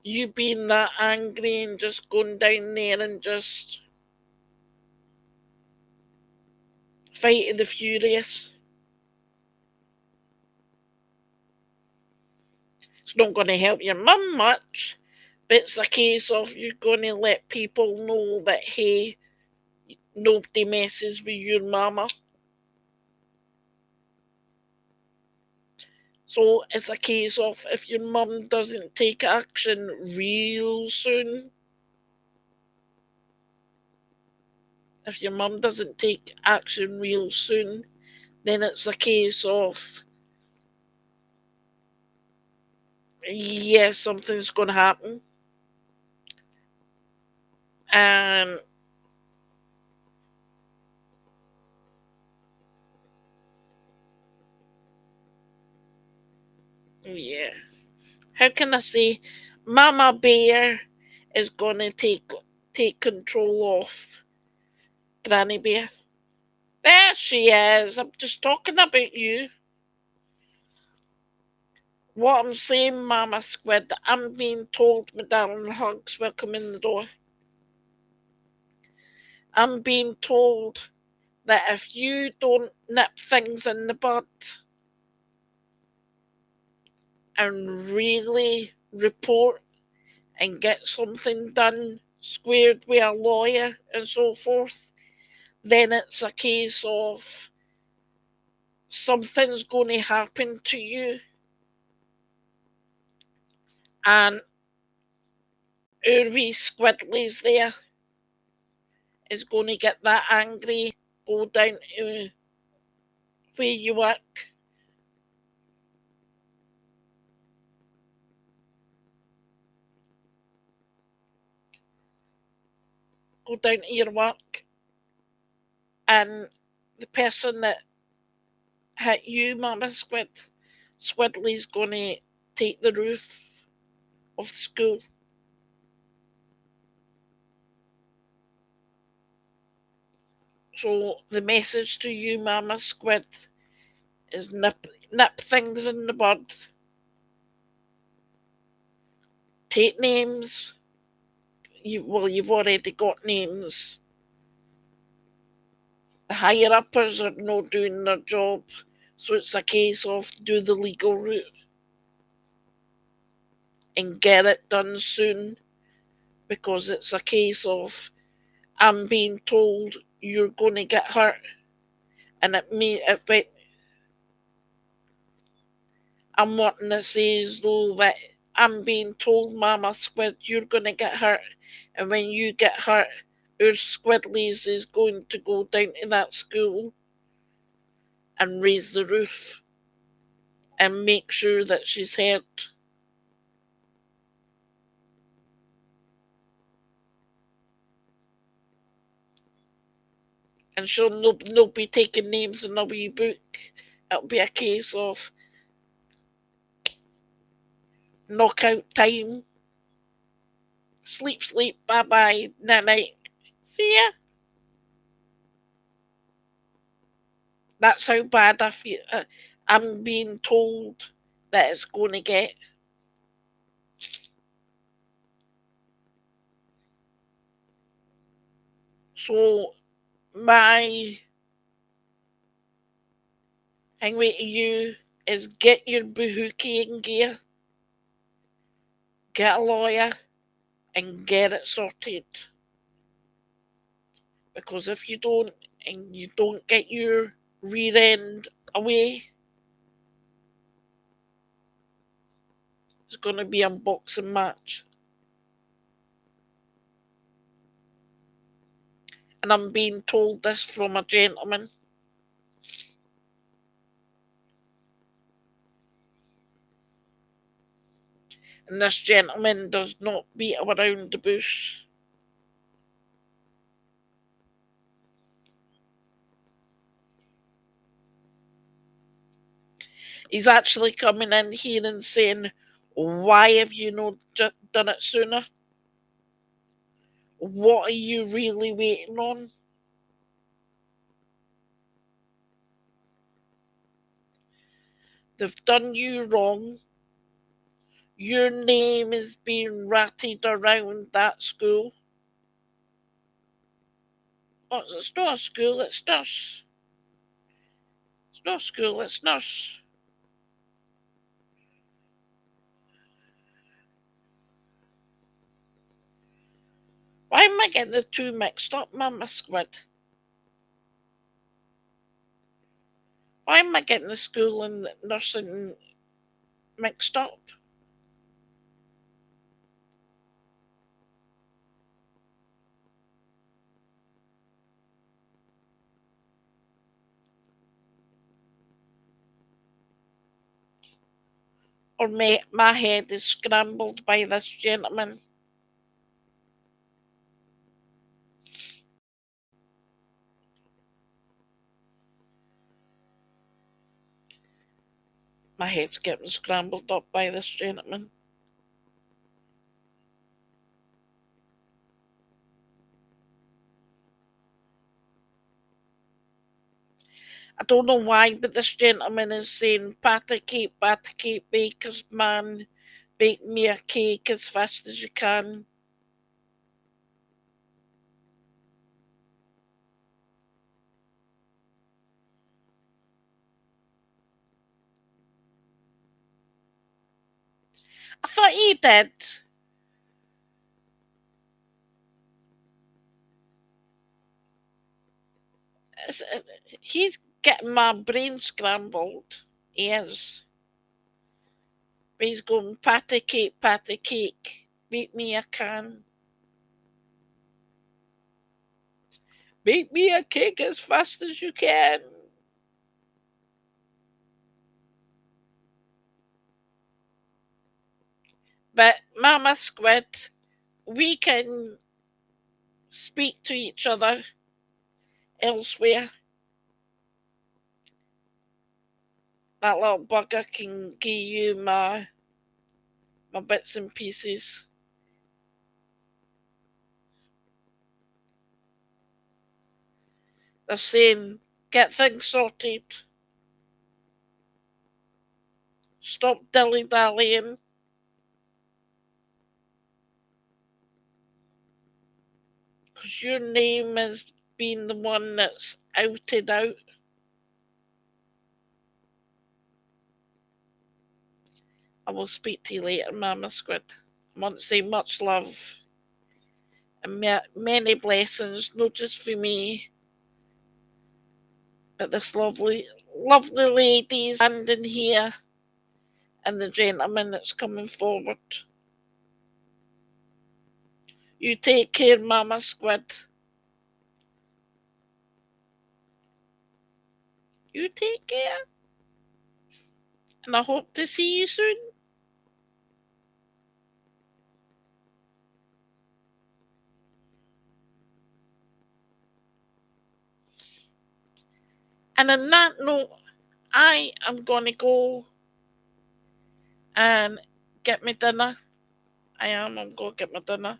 Speaker 4: You being that angry and just going down there and just fighting the furious. It's not going to help your mum much, but it's a case of you're going to let people know that, hey, nobody messes with your mama. So it's a case of if your mum doesn't take action real soon, if your mum doesn't take action real soon, then it's a case of, yes, something's going to happen. And Oh, yeah. How can I say Mama Bear is gonna take control of Granny Bear? There she is. I'm just talking about you. What I'm saying, Mama Squid, I'm being told my darling hugs welcome in the door. I'm being told that if you don't nip things in the bud and really report and get something done, squared with a lawyer and so forth, then it's a case of something's going to happen to you. And our wee squiddlies there is going to get that angry, go down to where you work, go down to your work, and the person that hit you, Mama Squiddly's going to take the roof of the school. So the message to you, Mama Squid, is nip things in the bud. Take names. You've already got names. The higher uppers are not doing their job, so it's a case of do the legal route and get it done soon, because it's a case of I'm being told you're going to get hurt, and I'm wanting to say as though that I'm being told, Mama Squid, you're going to get hurt, and when you get hurt, our Squidlies is going to go down to that school and raise the roof and make sure that she's heard. And she'll no be taking names in a wee book. It'll be a case of knockout time. Sleep, sleep, bye bye, night night. See ya. That's how bad I feel. I'm being told that it's going to get. So my thing with you is get your boohooking gear, get a lawyer, and get it sorted. Because if you don't, and you don't get your rear end away, it's going to be a boxing match. And I'm being told this from a gentleman. And this gentleman does not beat around the bush. He's actually coming in here and saying, why have you not done it sooner? What are you really waiting on? They've done you wrong. Your name is being ratted around that school. Oh, it's not a school, it's nurse. It's not a school, it's nurse. Why am I getting the two mixed up, Mama Squid? Why am I getting the school and the nursing mixed up? Or my head is scrambled by this gentleman. My head's getting scrambled up by this gentleman. I don't know why, but this gentleman is saying, pat a cake, baker's man, bake me a cake as fast as you can. I thought he did. He's getting my brain scrambled. He is. But he's going, pat a cake, bake me a can. Bake me a cake as fast as you can. But Mama Squid, we can speak to each other elsewhere. That little bugger can give you my bits and pieces. They're saying, get things sorted. Stop dilly-dallying. Because your name has been the one that's outed out. I will speak to you later, Mama Squid. I want to say much love and many blessings, not just for me, but this lovely lady standing here and the gentleman that's coming forward. You take care, Mama Squid. You take care. And I hope to see you soon. And on that note, I am going to go and get my dinner. I'm going to get my dinner.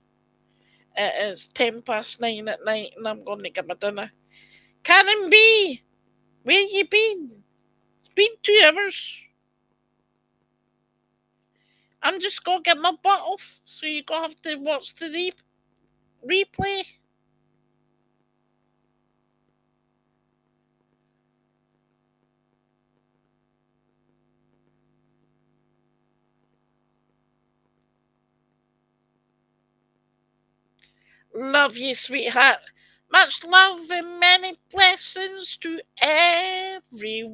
Speaker 4: It is 9:10 at night and I'm going to get my dinner. Karen B, where you been? It's been 2 hours. I'm just going to get my butt off, so you're going to have to watch the replay. Love you, sweetheart. Much love and many blessings to everyone.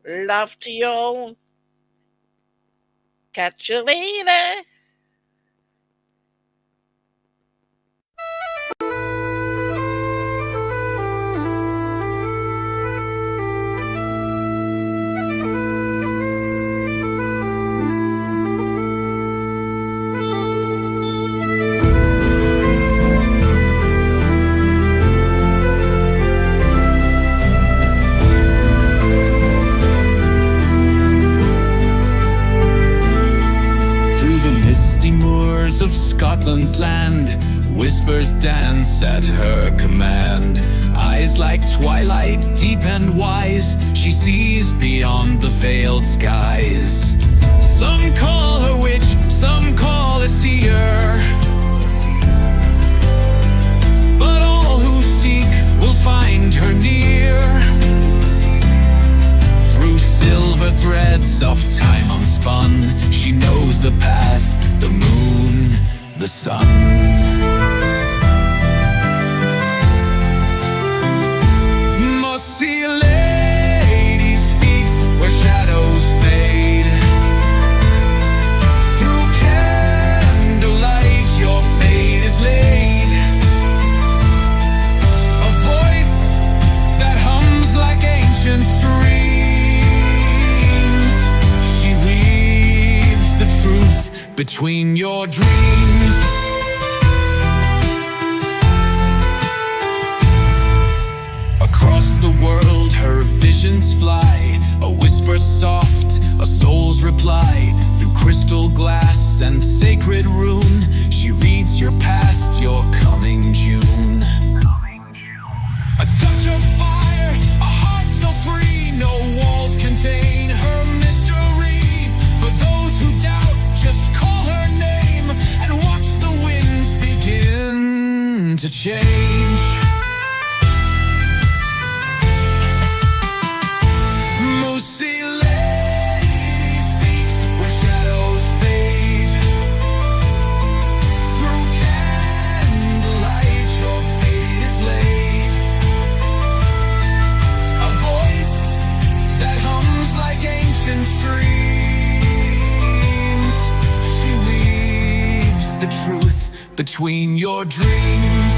Speaker 4: Love to you all. Catch you later.
Speaker 1: Of Scotland's land, whispers dance at her command. Eyes like twilight, deep and wise, she sees beyond the veiled skies. Some call her witch, some call her seer, but all who seek will find her near. Through silver threads of time unspun, she knows the path, the moon, the sun. Mussi lady speaks where shadows fade. Through candlelight your fate is laid. A voice that hums like ancient streams. She weaves the truth between your dreams. Across the world her visions begin to change. Mussi lady speaks where shadows fade. Through candlelight your fate is laid. A voice that hums like ancient streams. She weaves the truth between your dreams.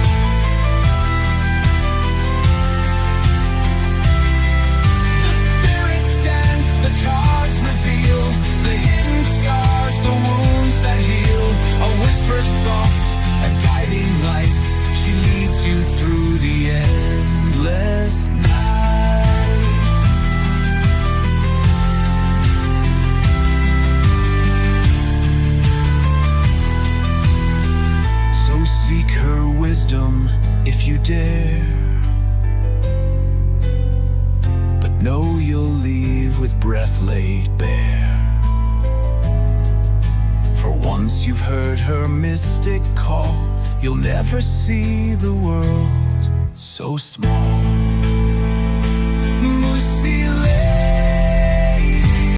Speaker 1: The spirits dance, the cards reveal the hidden scars, the wounds that heal. A whisper soft, a guiding light. She leads you through the endless night. So seek her wisdom if you dare, but know you'll leave with breath laid bare. For once you've heard her mystic call, you'll never see the world so small.